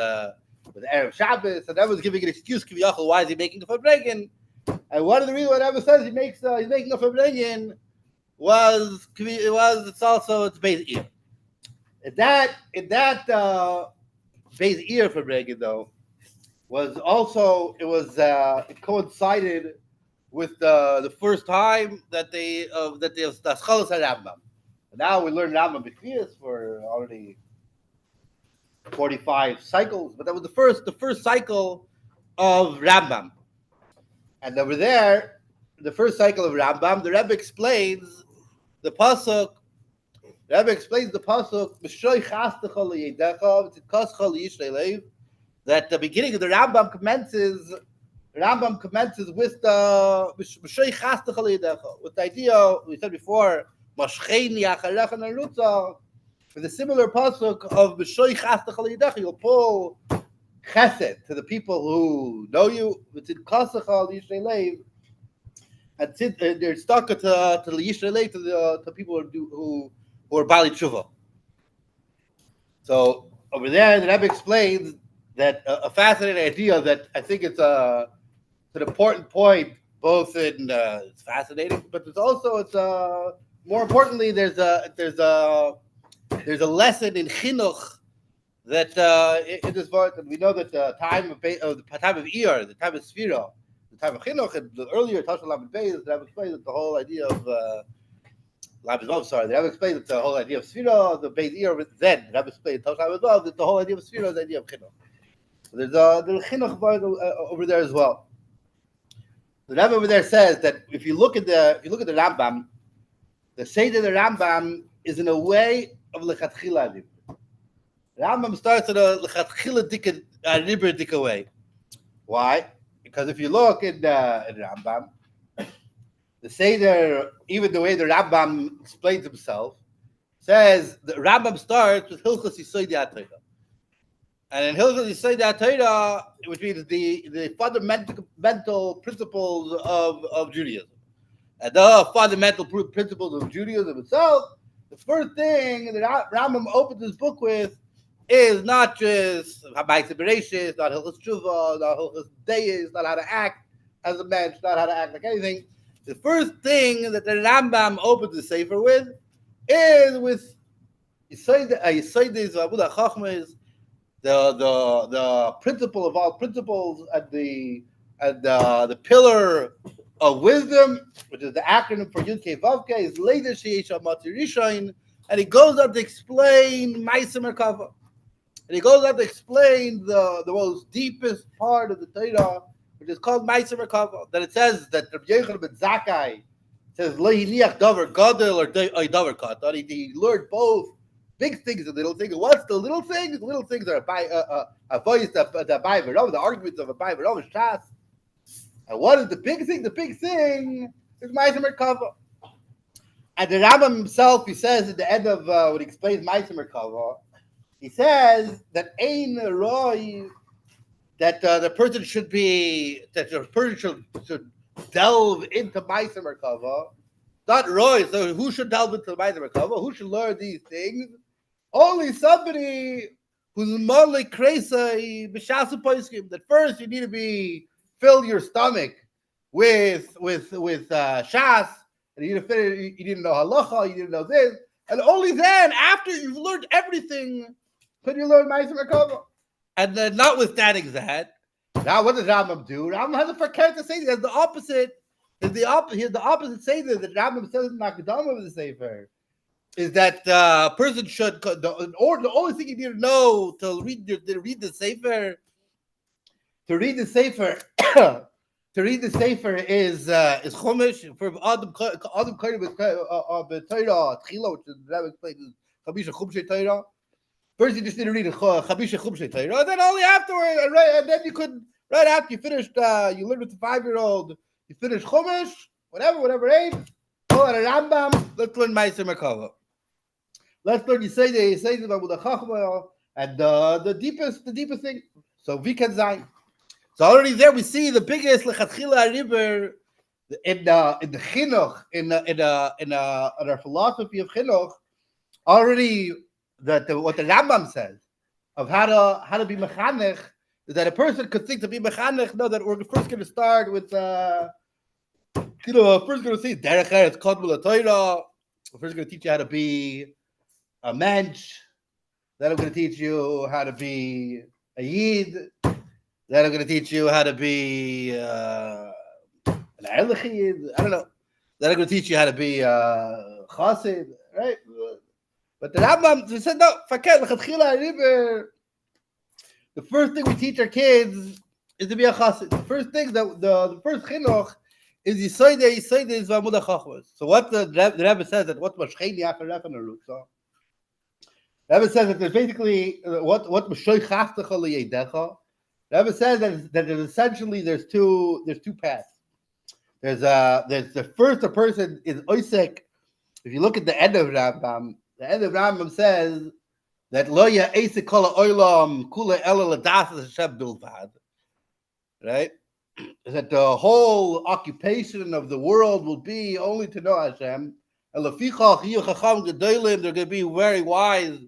Erev Shabbos, and that was giving an excuse. Kiviyachol, why is he making a Farbrengen? And one of the reasons why the Rebbe says he's making a Farbrengen it's also Beis Iyar. In that Beis Iyar Farbrengen though was also it coincided with the first time that the Scholas HaRambam. Now we learn Rambam B'Kviyas for already 45 cycles, but that was the first cycle of Rambam. And over there, the first cycle of Rambam, the Rebbe explains the pasuk. The Rebbe explains the pasuk that the beginning of the Rambam commences with the with the idea we said before. With a similar pasuk of B'shoy Chastachal Yidech, you'll pull chesed to the people who know you. And they're stuck to the Yisrael to people who are Bali Tshuva. So over there, the Rebbe explains that a fascinating idea that I think it's an important point. Both in it's fascinating, but it's more importantly, there's a lesson in chinuch that in this verse, and we know that the time of Iyar, the time of Sfira, the time of chinuch, and the earlier Tashal Lamed Beis, that explains the whole idea of The Rebbe explained that the whole idea of Sfira, the Beis Iyar then, the Rebbe explained Toshab as well, that the whole idea of Sfira is the idea of Chinuch. So there's a Chinuch over there as well. The Rebbe over there says that if you look at the Rambam, the Seder of the Rambam is in a way of Lechatchila Ariber. Rambam starts in a Lechatchila Ariber way. Why? Because if you look in Rambam, the Seder, even the way the Rambam explains himself, says the Rambam starts with Hilchos Yisod HaTorah. And in Hilchos Yisod HaTorah, which means the fundamental principles of Judaism. And the fundamental principles of Judaism itself, the first thing that Rambam opens his book with is not just Habayis Bereshis, not Hilchos Tshuva, not Hilchos Deis, not how to act as a mensch, not how to act like anything. The first thing that the Rambam opens the Sefer with is with Yisodis Abudah Chachmas, the principle of all principles, and the pillar of wisdom, which is the acronym for Yud Kei Vav Kei, is Leider Sheish Amati Rishon, and he goes on to explain Ma'aser Merkava. And he goes on to explain the most deepest part of the Torah, which is called Ma'aser Merkava. That it says that Rabbi Yochanan ben Zakkai says Lo Hiniach Davar Gadol or Davar Katan. He learned both big things and little things. What's the little things? The little things are a voice the Bible, the arguments of a Bible, Shas. And what is the big thing? The big thing is Ma'aser Merkava. And the Rambam himself, he says at the end of when he explains Ma'aser Merkava, he says that Ein Roy, that the person should delve into Ma'aser Merkava. Not Roy. So who should delve into Ma'aser Merkava? Who should learn these things? Only somebody who's morally crazy. That first you need to fill your stomach with shas, and you need to know halacha, you need to know this, and only then, after you've learned everything, can you learn Ma'aser Merkava. And then, notwithstanding that, now what does Rambam do? Rambam has a fakir to say that. He has the opposite Seder that Rambam says in Makdama of the Sefer, is that the person should, the only thing you need to know to read the Sefer, is Chumash for Adam Karim of Torah Tchila, which is Rebbe explains Chabisha Chumshei Torah. First, you just need to read Chabisha Chumshei Torah, and then only afterward, and then you could, right after you finished, you lived with the 5-year-old, you finish Chumash, whatever age, go at a Rambam, let's learn Ma'aser Merkava. Let's learn Yisodis Abudah Chachma, and the deepest thing. So Vikan Zayin. So already there we see the biggest Lechatchila Ariber in the Chinuch, in our philosophy of Chinuch. Already what the Rambam says of how to be mechanech, is that a person could think to be mechanech. No, that we're first going to start with first going to say Derech Eretz Kodmul Torah. We're first going to teach you how to be a mensch. Then I'm going to teach you how to be a yid. Then I'm going to teach you how to be an Erlich Yid. I don't know. Then I'm going to teach you how to be chassid, right? But the Rambam said, no, forget Lechatchila Ariber. The first thing we teach our kids is to be a chassid. The first thing, the first chinuch is Yisodis Abudah Chachmas. So what the Rebbe says, that what Mashcheni after Refanerut. So the Rebbe says that there's basically what Mashoy Chaftecha Liyedecha. The Rebbe says that there's essentially there's two paths. There's the first a person is Oisek. If you look at the end of Rambam, the end of Rambam says that Lo Ya'esek Kol Ha'olam Kula Ela L'das Hashem Bilvad. Right? That the whole occupation of the world will be only to know Hashem. And Lefichach Yiyu Chacham Gedolim, they're going to be very wise.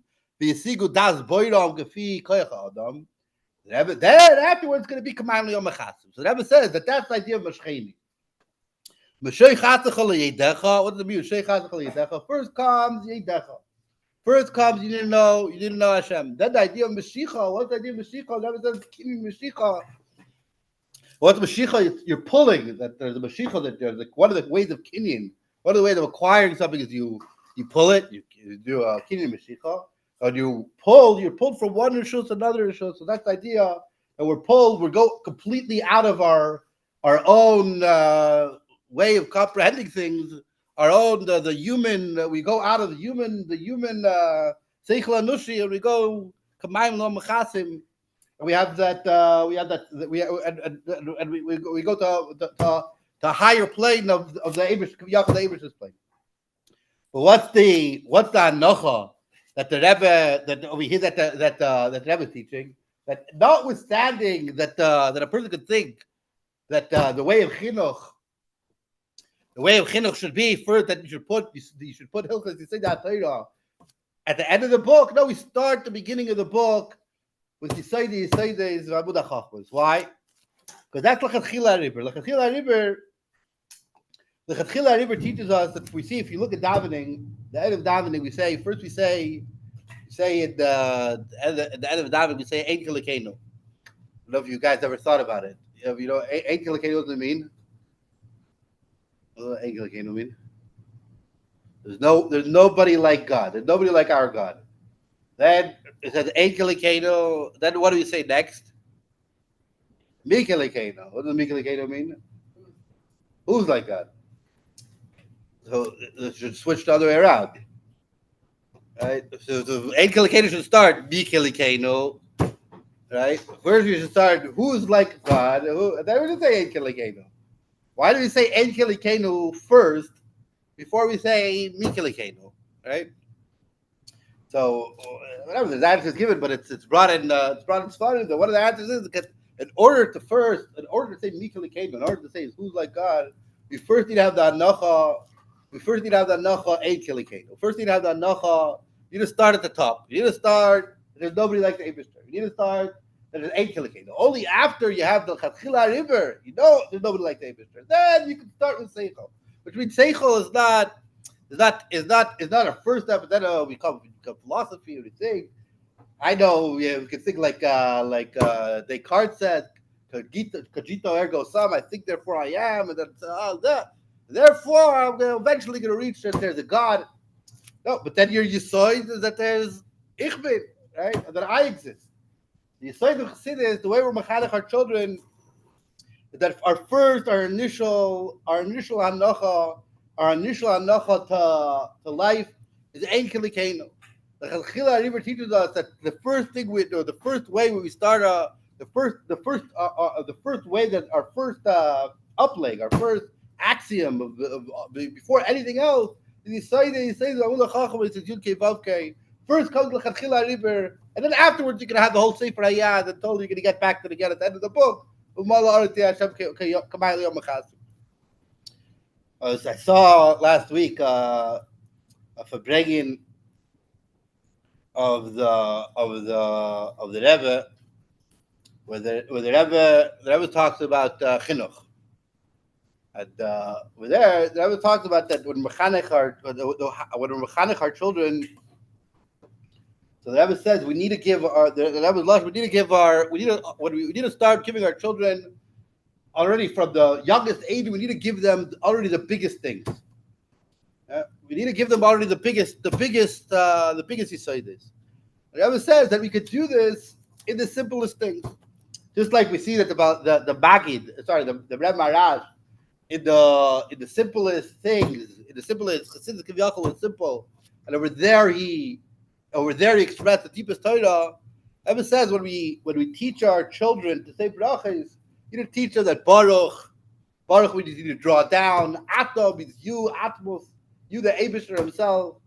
V'yesigu das boiram gefi koyach Adam. Then afterwards, it's going to be Kaman L'yom HaChasim. So the Rebbe says that that's the idea of Mashcheni. Mashoy Chatzecha L'yedecha. What does it mean? Mashoy Chatzecha L'yedecha. First comes Yedecha. First comes you didn't know Hashem. Then the idea of Mashiach. What's the idea of Mashiach? The Rebbe says Mashiach. What's Mashiach? You're pulling. That there's a Mashiach. That there's like one of the ways of kinyan. One of the ways of acquiring something is you pull it, you do a kinyan mashicha, and you're pulled from one rishus to another rishus. So that's the idea. And we go completely out of our own way of comprehending things, our own the human. We go out of the human seichel anushi, and we go kamayim lo mechasim. And we have that. We go to a higher plane of the Abish, the Abish's plane. But what's the anocha that the Rebbe that we hear that the Rebbe is teaching? That notwithstanding that a person could think that the way of chinuch should be first that you should put hilchos you say that Torah at the end of the book. No, we start the beginning of the book with Yisayde is Amud HaChachmas. Why? Because that's Lechatchila Ariber. Lechatchila Ariber teaches us that we see if you look at davening, the end of davening, we say at the end of davening we say Ein Kelikeinu. I don't know if you guys ever thought about it. You know, Ein Kelikeinu, what does it mean? What does Ein Kelikeinu mean? There's nobody like God. There's nobody like our God. Then it says Ein Kelikeinu. Then what do we say next? Mi Kelikeinu. What does Mi Kelikeinu mean? Who's like God? So it should switch the other way around. Right? So Ein Kelikeinu should start Mi Kelikeinu. Right? First we should start who's like God. Then we should say Ein Kelikeinu. Why do we say Ein Kelikeinu first before we say Mi Kelikeinu? Right? So whatever the answer is given, but it's brought in Sfarim. One of the answers is because in order to say Mi Kelikeinu, in order to say who's like God, we first need to have the anocha. We first need to have the anocha Ein Kelikeinu. First need to have the anocha. You need to start at the top. You need to start. There's nobody like the Eibishter. You need to start. There's Ein Kelikeinu. Only after you have the Lechatchila Ariber, you know there's nobody like the Eibishter. Then you can start with Seichel. Which means Seichel is not a first step. But then we come philosophy. We think. I know we can think like Descartes said, "Cogito ergo sum." I think, therefore I am, and that's that. Therefore, I'm eventually going to reach that there's a God. No, but then your yisoid is that there's ich bin, right? And that I exist. The yisoid of chassidus, the way we're mechanech our children, is that our initial hanocha to life is ein kelikeinu. The Lechatchila Ariber teaches us that the first thing the first way we start the first way that our first upleg, our first axiom of before anything else is he says first comes Lechatchila Ariber, and then afterwards you can have the whole Sefer Hayad and totally you're going to get back to it again at the end of the book. I saw last week a Farbrengen of the Rebbe, where the Rebbe talks about chinuch, and over there the Rebbe talks about that when we mechanech our children. So the Rebbe says we need to give we need to start giving our children already from the youngest age. We need to give them already the biggest things. We need to give them already the biggest yisoidis. The Rebbe says that we could do this in the simplest things, just like we see that about the Rebbe Maharash in the simplest things, in the simplest chassidus kiviyachol is simple, and over there he expressed the deepest Torah. Rebbe says when we teach our children to say brachas, you need to teach them that Baruch we need to draw down. Atom means you, Atmos, you the Eibishter himself.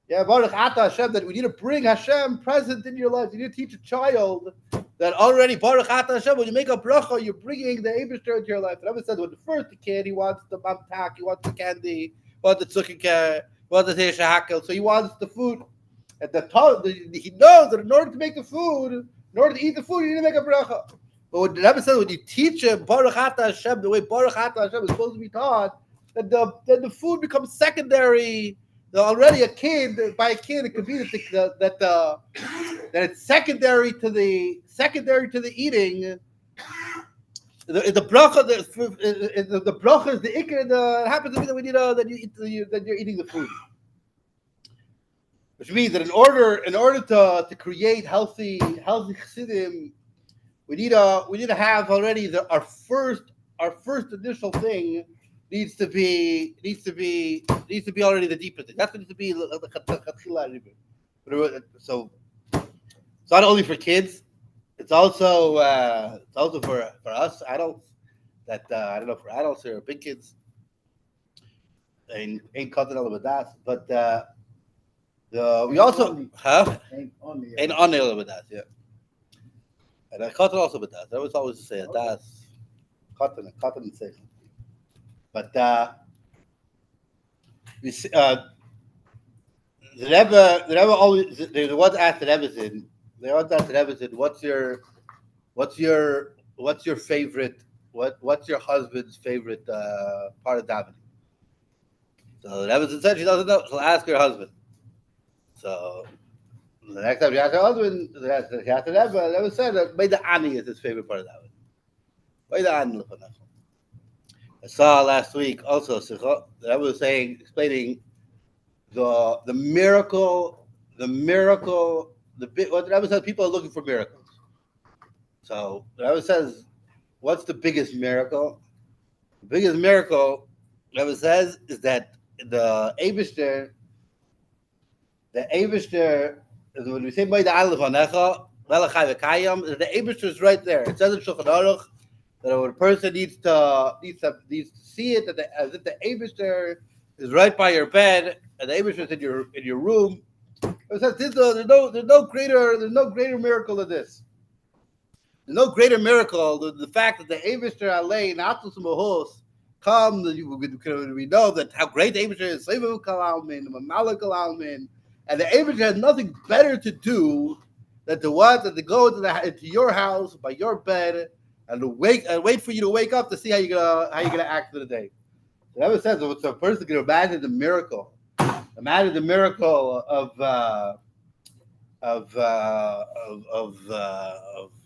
Yeah, Baruch Ata Hashem, that we need to bring Hashem present in your life. You need to teach a child that already Baruch Ata Hashem, when you make a bracha, you're bringing the Eibishter into your life. And I said, when the first kid, he wants the mamtak, he wants the candy, he wants the tzukike, he wants the teish hakel, so he wants the food. At the top, he knows that in order to make the food, in order to eat the food, you need to make a bracha. But what the Rebbe says, when you teach him Baruch Ata Hashem, the way Baruch Ata Hashem is supposed to be taught, that the food becomes secondary. Already it could be that it's secondary to the eating. the bracha, the bracha is the ikar. It happens to be that we need that you're eating the food, which means that in order to create healthy chassidim, we need to have already our first initial thing needs to be already the deepest thing. That's what needs to be the Lechatchila Ariber. So it's not only for kids. It's also for us adults. That I don't know for adults or big kids. Ain't cutting all of that, but we also ain't on with that, yeah. And I caught it also with that. I was always to say a das, cotton and say. But we see, the Rebbe always they want to ask the Rebbe what's your favorite what's your husband's favorite part of davening? So the Rebbe said she doesn't know. She'll ask her husband. So the next time she asked her husband, she asked the Rebbe said that Beis Ani is his favorite part of davening. Beis Ani. I saw last week also the Rebbe was explaining the miracle, what the Rebbe says people are looking for miracles. So the Rebbe says, what's the biggest miracle? The biggest miracle, the Rebbe says, is that the Eibishter, when we say by the Aleph Anecha, the Eibishter is right there. It says in Shulchan Aruch that when a person needs to see it, as if the Eibishter is right by your bed, and the Eibishter is in your room. It says there's no greater miracle than this. There's no greater miracle than the fact that the Eibishter Alei Natus Mahos come. We know that how great the Eibishter is. Seivim Kalalmin, Mamalik Kalalmin, and the Eibishter has nothing better to do than to go into your house by your bed and to wait for you to wake up to see how you're gonna act for the day. So that was says so a person can imagine the miracle. Imagine the miracle of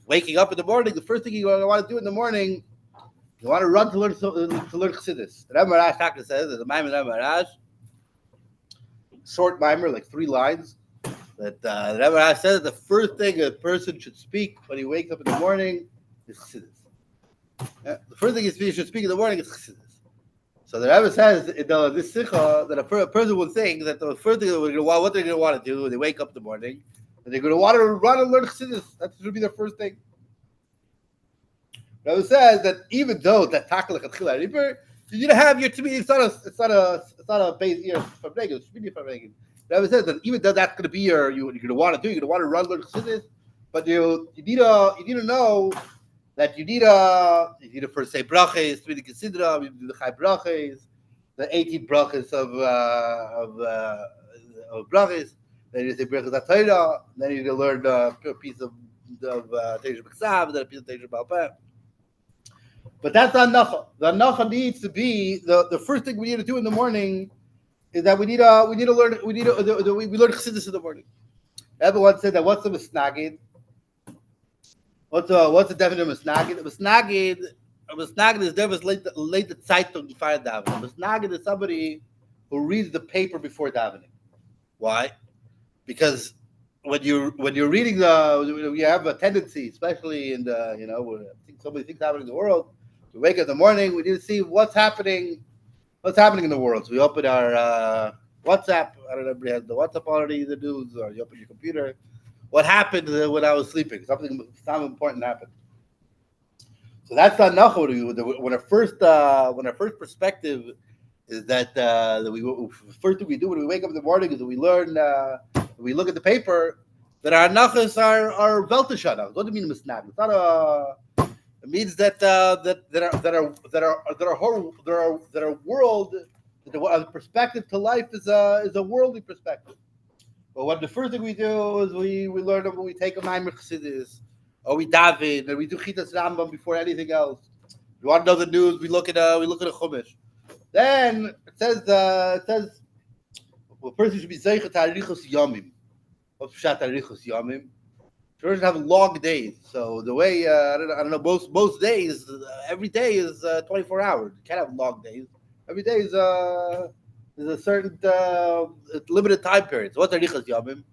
waking up in the morning. The first thing you want to do in the morning, you want to run to learn chassidishe. Rebbe Maharash says that the Maimer Rebbe Maharash, short Maimer, like 3 lines. That the Rebbe Maharash says that the first thing a person should speak when he wakes up in the morning is chassidishe. The first thing he should speak in the morning is chassidishe. So the Rebbe says in this sikha that a person would think that the first thing what they're going to want to do when they wake up in the morning, and they're going to want to run and learn chassidishe. That should be their first thing. The Rebbe says that even though that Lechatchila Ariber, you need to have your tmid. It's not a Beis Iyar Farbrengen. It's Beis Iyar Farbrengen. The Rebbe says that even though that's going to be you're going to want to do, you're going to want to run learn chassidishe, but you need to know that you need to first say brachas, to be the considera, you do the chai brachas, the 18 brachas of brachas. Then you say brachas atayra. Then you need to learn a piece of teisha b'ksav, then a piece of teisha b'alpeh. But that's not nacha. The nacha needs to be the first thing we need to do in the morning is that we learn chassidus in the morning. Everyone said that what's the misnagid? What's the definition of misnagid? A misnagid is there was late the Zeitung before davening. A misnagid is somebody who reads the paper before davening. Why? Because when you're reading you have a tendency, especially in the where I think so many things happening in the world. We wake up in the morning, we need to see what's happening in the world. So we open our WhatsApp. I don't know if everybody has the WhatsApp already, the news, or you open your computer. What happened when I was sleeping? Something important happened. So that's not nacha. When our first perspective is that first thing we do when we wake up in the morning is that we learn. We look at the paper that our nachas are veltishana. What do you mean misnag? It's not a. It means that our world, the perspective to life is a worldly perspective. But what the first thing we do is we learn when we take a maimer chassidus, or we daven, and we do chitas Rambam before anything else. If you want to know the news, we look at a chumash. Then it says a person should be zeichet harichos yomim. What's pshat harichos yomim? Children have long days. So the way I don't know, most days, every day is 24 hours. You can't have long days. Every day is a certain limited time period. So what's Arichas Yomim?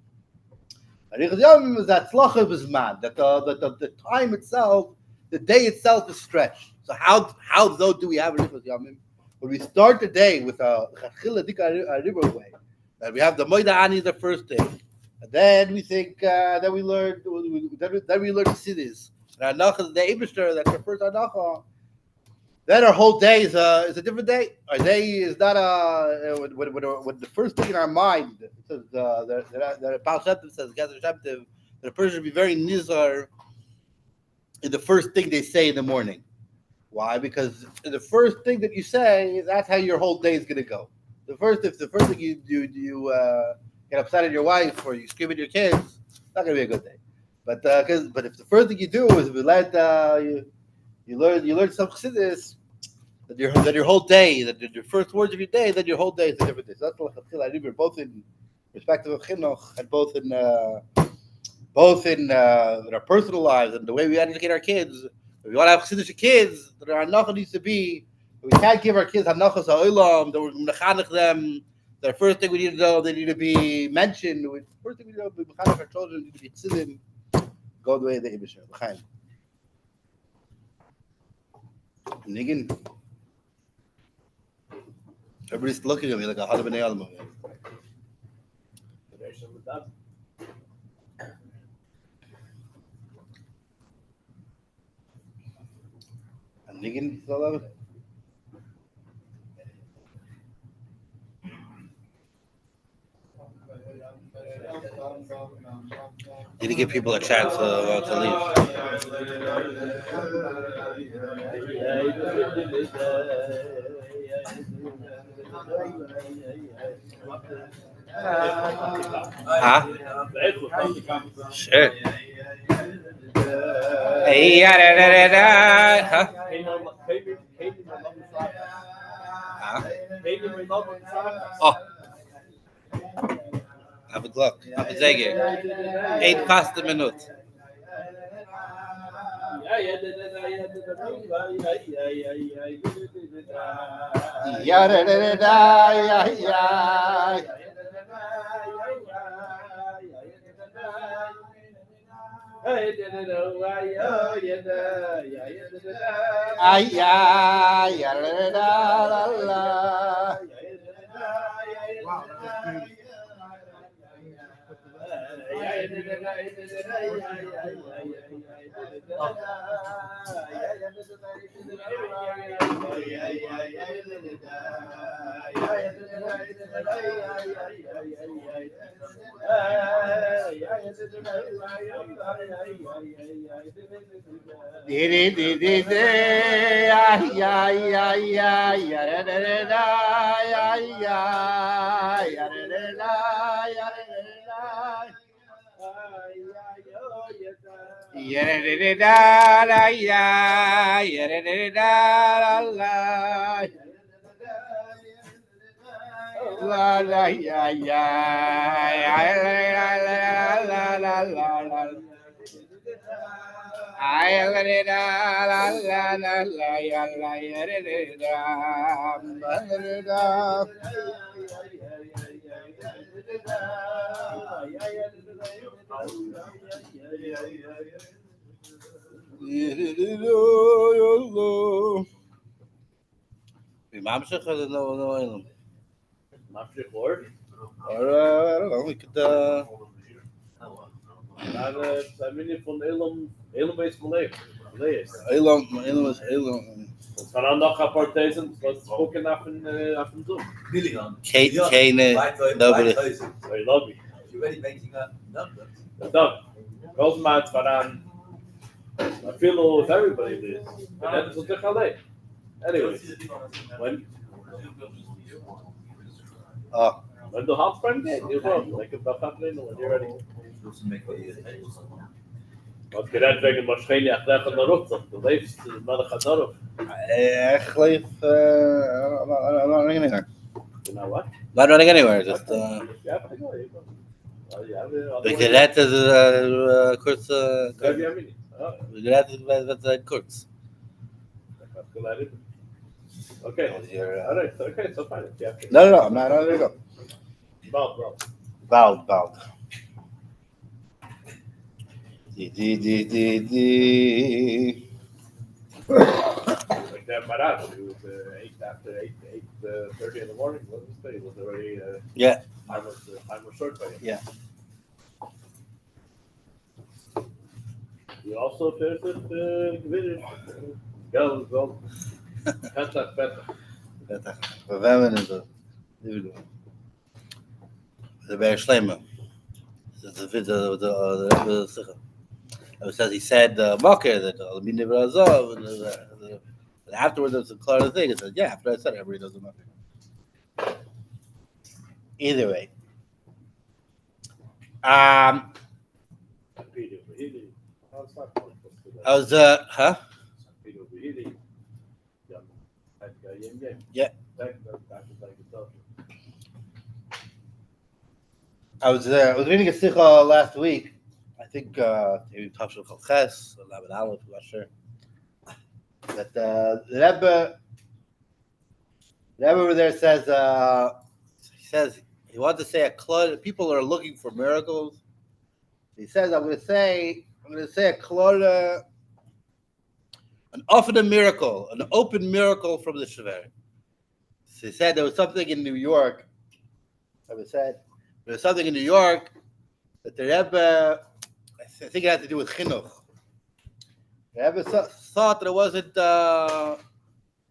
Arichas Yomim is that tzlacha b'zman, that the time itself, the day itself is stretched. So how though do we have Arichas Yomim? When we start the day with a Lechatchila Ariber way, that we have the Moida Ani the first day, and then we think then we learn chassidishe. And Anacha, the Eibishter, that's our first Anacha. Then our whole day is a different day. Our day is not when the first thing in our mind. It says the Baal Shem Tov says that a person should be very nizar in the first thing they say in the morning. Why? Because the first thing that you say, that's how your whole day is going to go. If the first thing you get upset at your wife or you scream at your kids, it's not going to be a good day. But if the first thing you do is you learn some chassidishe, that your whole day, that your first words of your day, then your whole day is a different day. So that's Lechatchila Ariber, both in perspective of chinuch and both in our personal lives and the way we educate our kids. If we want to have chassidishe kids, that our hanacha needs to be. We can't give our kids hanachas ha'olam. That we're mechanech them. The first thing we need to know, they need to be mentioned. The first thing we need to know, we mechanech our children need to be chassidim. Go the way of the Eibishter. L'chaim. Niggin. Everybody's looking at me like a hot b'nei adam. Niggin, all of it. Need to give people a chance to leave. Huh? Sure. Huh? Oh. Have a Glock. Have a Zeger. 8 past the minute. Mamshech or no? Mamshech or? I don't know. We could. I mean, from Elam Beis Malay. Elam is Elam. Van nog appartations was spoken af en Zoom. Kane, nobody. Very lovely. You're already making up numbers. Done. Rosemont van I feel with everybody this. But then it's a Chalei. Anyway, when the hot friend game, you know, like if the hot when you're ready. Wat je dat wegen waarschijnlijk echt naar de rot, de leefst naar de gadorf. Echt leef. I'm not running anywhere. You know what? Not running anywhere. Just. Yeah, I know. Ja, We gerät is kurz. Ja, wie haben We gerät is kurz. Okay. That was your, All right. Okay. So fine. Yeah. No, I'm not. There you go. Bro. Vowed. D. Like that Maharash, it was 8:30 in the morning. What was it? It was already Yeah. time was short by him. Yeah. You also finished it. Go. Contact better. Verwemmen is a. The Beis Shleima. The says he said Markel that and afterwards it's a clear thing. It says, yeah, after I said everybody does the Markel. Either way. I was huh? Yeah. I was reading a sikha last week. I think maybe Tafshil Chalches, Lamed Aleph, I'm not sure. But the Rebbe over there says he wants to say a klud. People are looking for miracles. He says I'm going to say a klud, an often miracle, an open miracle from the Shever. So he said there was something in New York. Rebbe said there was something in New York that the Rebbe, I think it had to do with chinuch. The Rebbe thought that it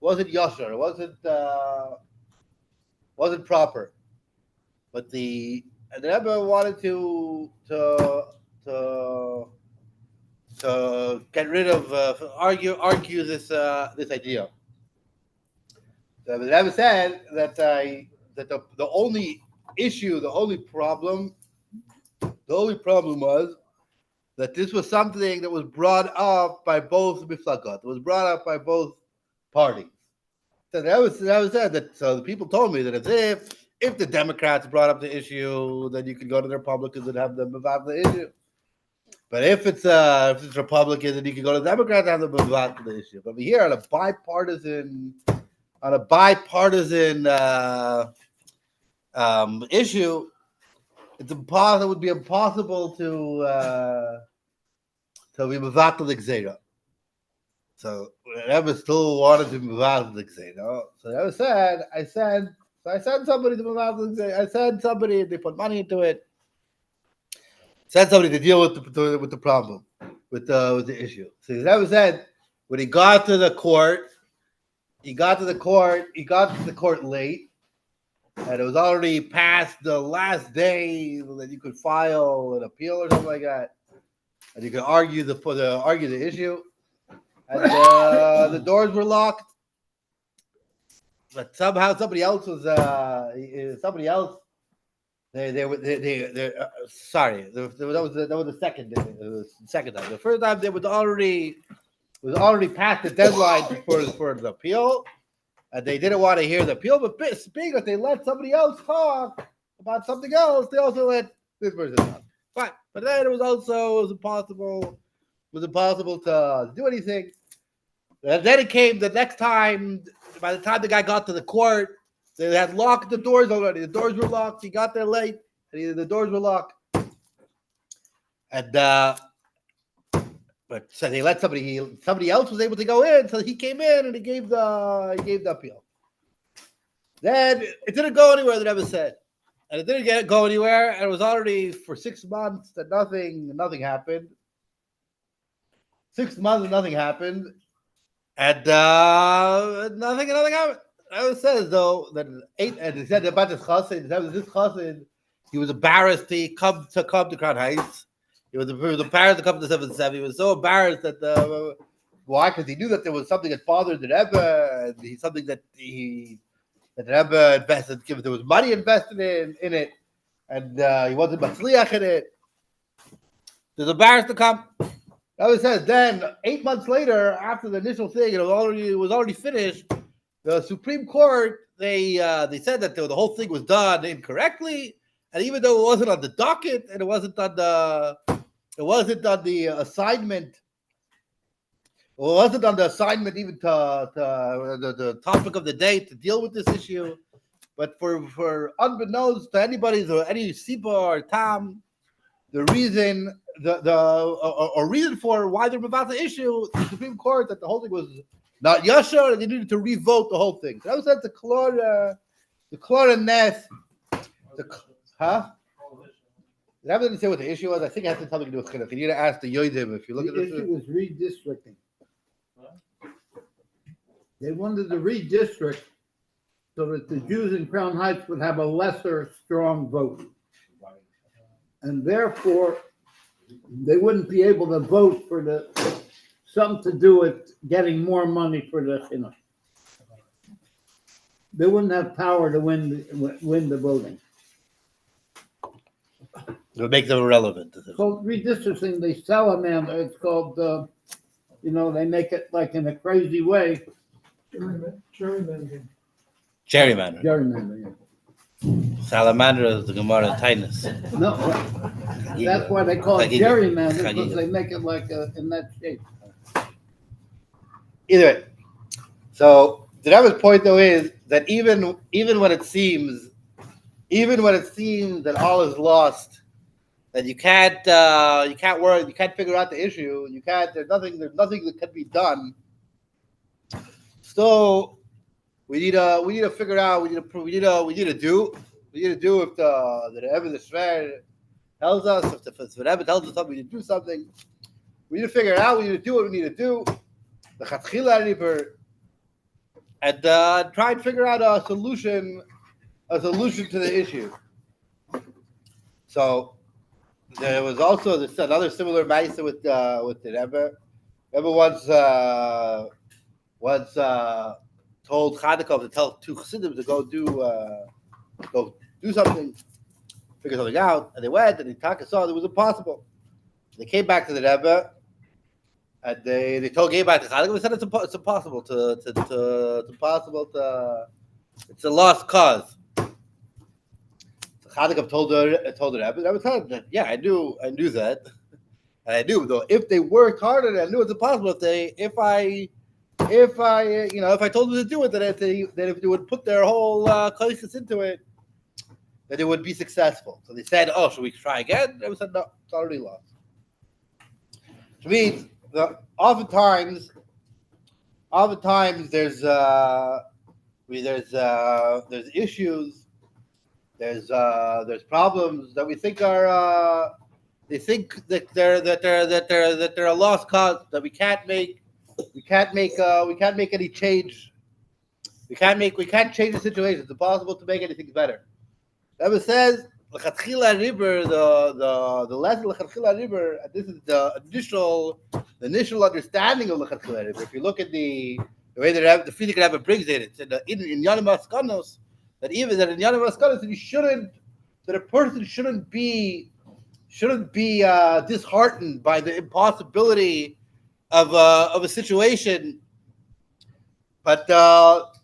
wasn't yosher, it wasn't proper. But the Rebbe wanted to get rid of argue this idea. The Rebbe said that the only issue, the only problem was that this was something that was brought up by both miflagot. It was brought up by both parties. So that was said that. So the people told me that if the Democrats brought up the issue, then you could go to the Republicans and have them about the issue. But if it's Republicans, then you can go to the Democrats and have them about the issue. But here on a bipartisan issue, it's impossible. It would be impossible to be mevatel the gzeira. So Rebbe still wanted to be mevatel the gzeira. So Rebbe said, I sent somebody to mevatel the gzeira. I sent somebody. They put money into it. Sent somebody to deal with the problem, with the issue. So Rebbe said when he got to the court late. And it was already past the last day that you could file an appeal or something like that, and you could argue the issue. And the doors were locked, but somehow somebody else was sorry. That was the second day. It was the second time. The first time they was already past the deadline for the appeal. And they didn't want to hear the appeal, but speaking that they let somebody else talk about something else, they also let this person talk. Fine. But then it was impossible to do anything. And then it came the next time, by the time the guy got to the court, they had locked the doors already. The doors were locked. He got there late, and the doors were locked. And but so they let somebody else was able to go in, so he came in and he gave the appeal. Then it didn't go anywhere, the Rebbe said, and it didn't go anywhere, and it was already for 6 months that nothing happened. 6 months and nothing happened, and nothing happened. Rebbe says though that and he said about this chassid, he was embarrassed to come to Crown Heights. He was embarrassed to come to 7-7. He was so embarrassed that why? Because he knew that there was something that bothered the Rebbe, and something that the Rebbe invested. There was money invested in it, and he wasn't matzliach in it. He was embarrassed to come. That was said. Then 8 months later, after the initial thing, it was already finished. The Supreme Court they said that the whole thing was done incorrectly. And even though it wasn't on the docket and it wasn't on the assignment, well, it wasn't on the assignment even to the topic of the day to deal with this issue, but for unbeknownst to anybody or any Sipa or Tam, the reason reason for why they're about the issue, the Supreme Court that the whole thing was not yashar, and they needed to revote the whole thing. So that was the Kloraneth, huh? That didn't say what the issue was. I think it has something to do with chinuch. You need to ask the Yodim if you look at this. The issue was redistricting. They wanted to redistrict so that the Jews in Crown Heights would have a lesser strong vote. And therefore, they wouldn't be able to vote for something to do with getting more money for the chinuch. They wouldn't have power to win the voting. It would make them irrelevant. It's called redistricting. They salamander. It's called, they make it like in a crazy way. Gerrymander. Gerrymander, yeah. Salamander is the Gemara tightness. No, that's why they call it gerrymander, because they make it like in that shape. Either way, so the Rebbe's point though is that even when it seems that all is lost, that you can't work, you can't figure out the issue, there's nothing that can be done. So we need to figure out. We need to do if the Rebbe the Shver tells us, if the Rebbe tells us something, we need to do something. We need to figure it out. We need to do what we need to do. The Lechatchila Ariber, and try and figure out a solution to the issue. So there was also another similar ma'aseh with the Rebbe. Rebbe once told Chanukah to tell two chassidim to go do something, figure something out, and they went and they saw it was impossible. They came back to the Rebbe, and they told Chanukah they said it's impossible it's a lost cause. So Chanukah told the Rebbe, the Rebbe told him, yeah, I knew that, and I knew though if they worked harder, I knew it's impossible. If I told them to do it, that if they would put their whole koiches into it, that it would be successful. So they said, "Oh, should we try again?" They said, "No, it's already lost." Which means oftentimes there's issues, there's problems that we think are they think that they're a lost cause, that we can't make any change. We can't change the situation. It's impossible to make anything better. Rebbe says Lechatchila Ariber, the lesson Lechatchila Ariber, and this is the initial understanding of Lechatchila Ariber. If you look at the way the Frierdiker Rebbe brings it, it's in Yanim Askanos, that in Yanim Askanos that a person shouldn't be disheartened by the impossibility of a situation, but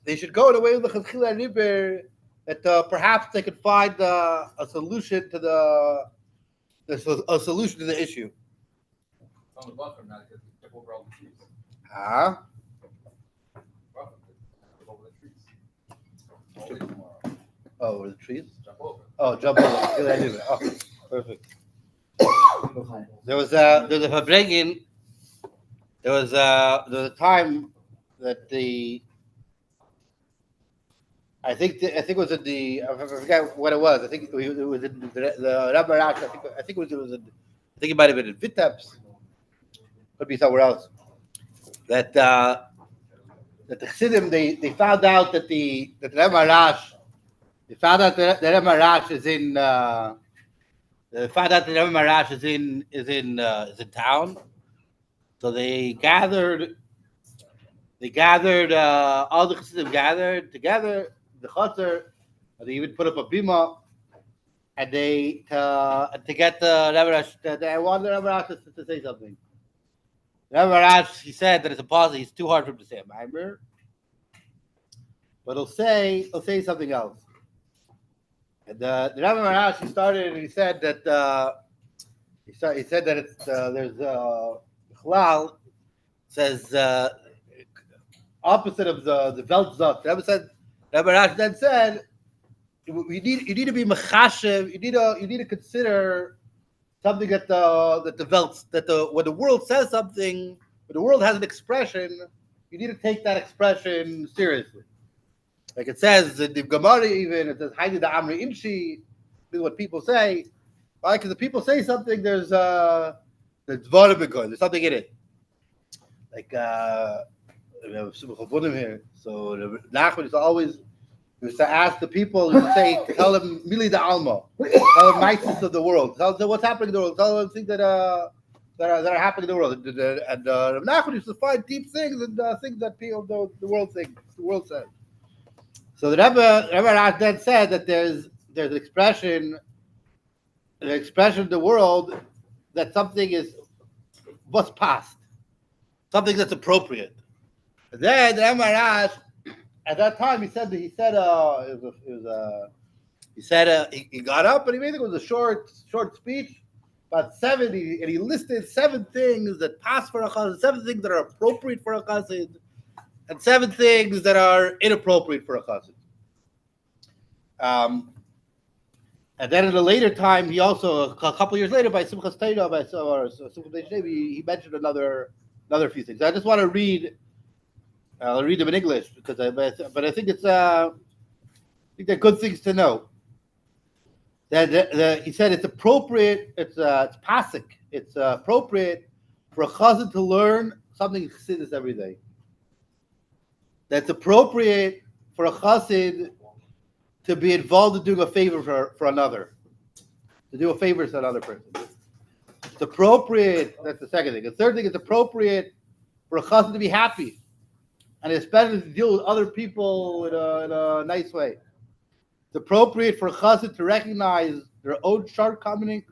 they should go in a way with the Lechatchila Ariber that perhaps they could find a solution to the issue. On the buffer, not because jump over all the trees. Huh? Buffer, jump over the trees. All day tomorrow. Oh, over the trees? Jump over. Oh, jump over. Lechatchila Ariber. Oh, perfect. There was a Farbrengen. There was a time that I think it was in I forget what it was. I think it was in the Rebbe Maharash. I think it might have been in Vitebsk. Could be somewhere else. That the Chassidim they found out that the Rebbe Maharash, they found out that the Rebbe Maharash is in. They found out that the Rebbe Maharash is in town. So they gathered. All the Chassidim gathered together. The Chaser, they even put up a bima, and they to get the Rebbe Maharash. They wanted the Rebbe Maharash to say something. The Rebbe Maharash, he said that it's impossible. It's too hard for him to say a maimer, but he'll say something else. And the Rebbe Maharash, he started. He said that he said that it's there's Chalal says opposite of the Weltzot. The Rebbe said Rebbe Maharash then said you need to be mechashev. You need to consider something that the Welt that when the world says something, when the world has an expression, you need to take that expression seriously. Like it says in the Gemara, even it says "Haidi da Amri Inshi." This is what people say. Right? Because if people say something, there's there's something in it. Like we have Simcha here, so Nachman is always used to ask the people, you say, tell them Mili da Alma, tell them nicest of the world, tell them what's happening in the world, tell them things that are happening in the world. And Nachman used to find deep things and things that people the world thinks, the world says. So the Rebbe then said that there's an expression of the world that something is what's past, something that's appropriate. And then the Rebbe Maharash, at that time, he got up and he made it was a short speech, about 70, and he listed 7 things that pass for a chassid, 7 things that are appropriate for a chassid, and 7 things that are inappropriate for a chassid. And then at a later time, he also a couple years later, by Simchas Torah, he mentioned another few things. I just want to read. I'll read them in English but I think I think they're good things to know. That he said it's appropriate. It's pasik. It's appropriate for a chassid to learn something in chassidus every day. That's appropriate for a chassid to be involved in doing a favor for another, to do a favor to another person. It's appropriate. That's the second thing. The third thing, it's appropriate for a chassid to be happy, and especially to deal with other people in a nice way. It's appropriate for a chassid to recognize their own shortcomings,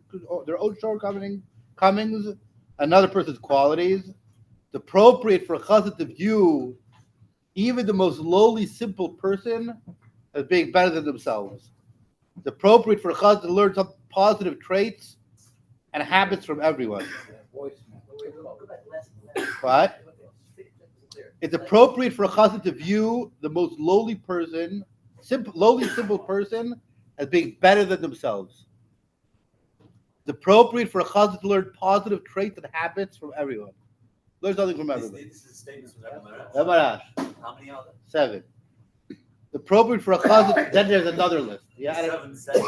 another person's qualities. It's appropriate for a chassid to view even the most lowly, simple person as being better than themselves. It's appropriate for a chassid to learn some positive traits and habits from everyone. What? It's appropriate for a chassid to view the most lowly person, simple person, as being better than themselves. It's appropriate for a chassid to learn positive traits and habits from everyone. Learn something from everyone. This is statements from Rebbe Maharash. How many are there? 7. It's appropriate for a chassid. Then there's another list. Yeah. 7.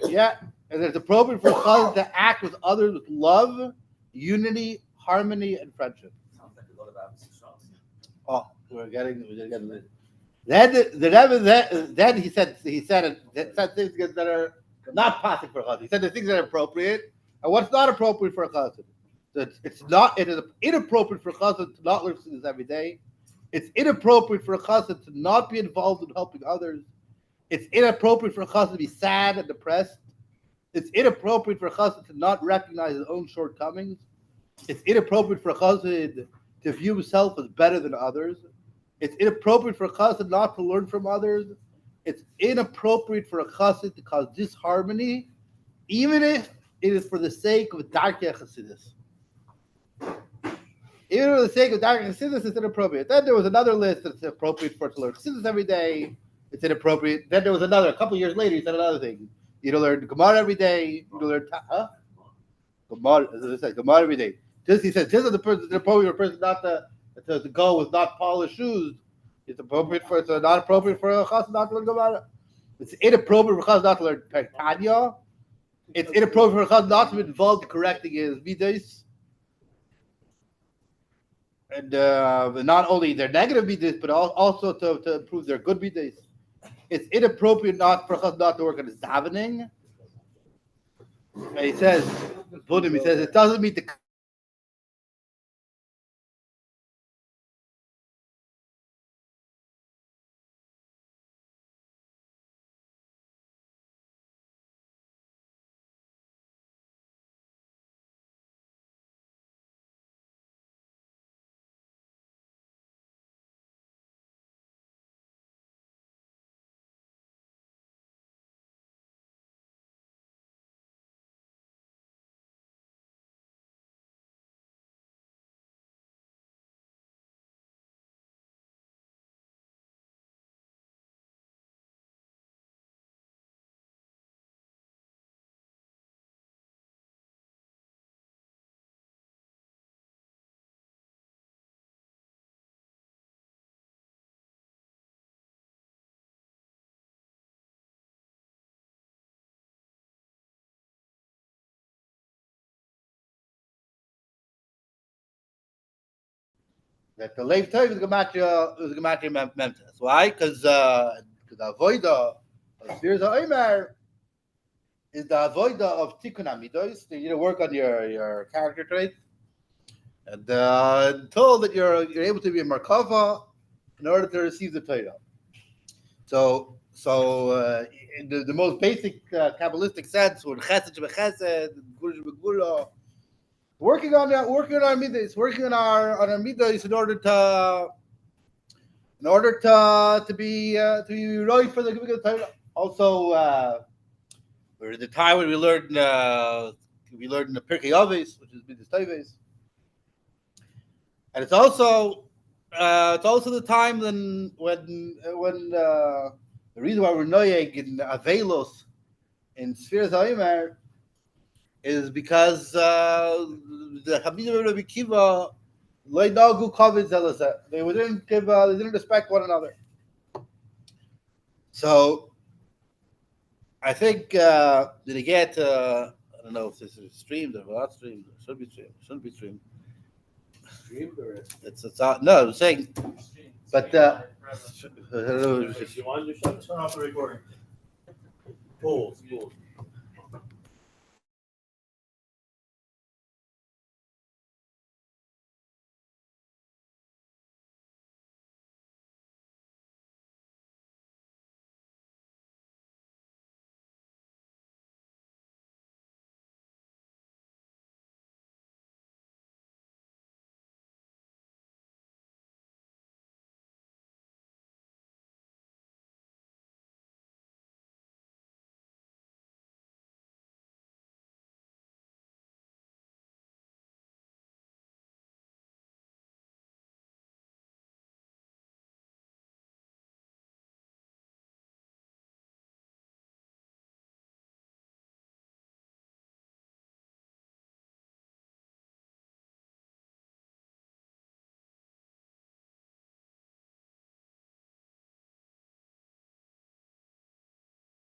Yeah, and it's appropriate for a chassid to act with others with love, unity, harmony, and friendship. Sounds like a lot of shots. Oh, we're getting this. Then the Rebbe then he said things that are not possible for a chassid. He said the things that are appropriate and what's not appropriate for a chassid. It is inappropriate for a chassid to not learn things every day. It's inappropriate for a chassid to not be involved in helping others. It's inappropriate for a chassid to be sad and depressed. It's inappropriate for a chassid to not recognize his own shortcomings. It's inappropriate for a chassid to view himself as better than others. It's inappropriate for a chassid not to learn from others. It's inappropriate for a chassid to cause disharmony, even if it is for the sake of darkei chassidus. Even for the sake of darkei chassidus, it's inappropriate. Then there was another list that's appropriate for it to learn chassidus every day. It's inappropriate. Then there was another. A couple years later, he said another thing. You don't learn Gemara every day. You don't learn Gemara. As I said, Gemara every day. He says this is the person. It's inappropriate for a person not to go with not polished shoes. It's appropriate for. It's not appropriate for a chassid not to learn Gemara. It's inappropriate for a chassid not to learn Tanya. It's inappropriate for a chassid not to be involved in correcting his midos. And not only their negative midos, but also to improve their good midos. It's inappropriate for a chassid not to work on his davening. And he says, it doesn't mean the that the Lev Tov is Gematria Memtes. Why? Because the avoida of Sfiras HaOmer is the avoida of Tikkun Amidos. You need to work on your character traits, and until that you're able to be a Merkava in order to receive the Torah. So in the most basic Kabbalistic sense, with chesed shebechesed, gvura shebegvura, working on our midas, working on our midas in order to be right for the giving of the Torah. Also, we're in the time when we learned in the Pirkei Avos, which is midas Toves, and it's also the time when the reason why we're noyeg in Avelos in Sfiras HaOmer is because the Habib Rabbi Kiva loydagu kavod zelazeh. They didn't respect one another. So I think did it get I don't know if this is streamed or not streamed. It should be streamed. It shouldn't be streamed. Streamed or It's no, I'm saying, but if you want to shut Turn off the recording. Pools.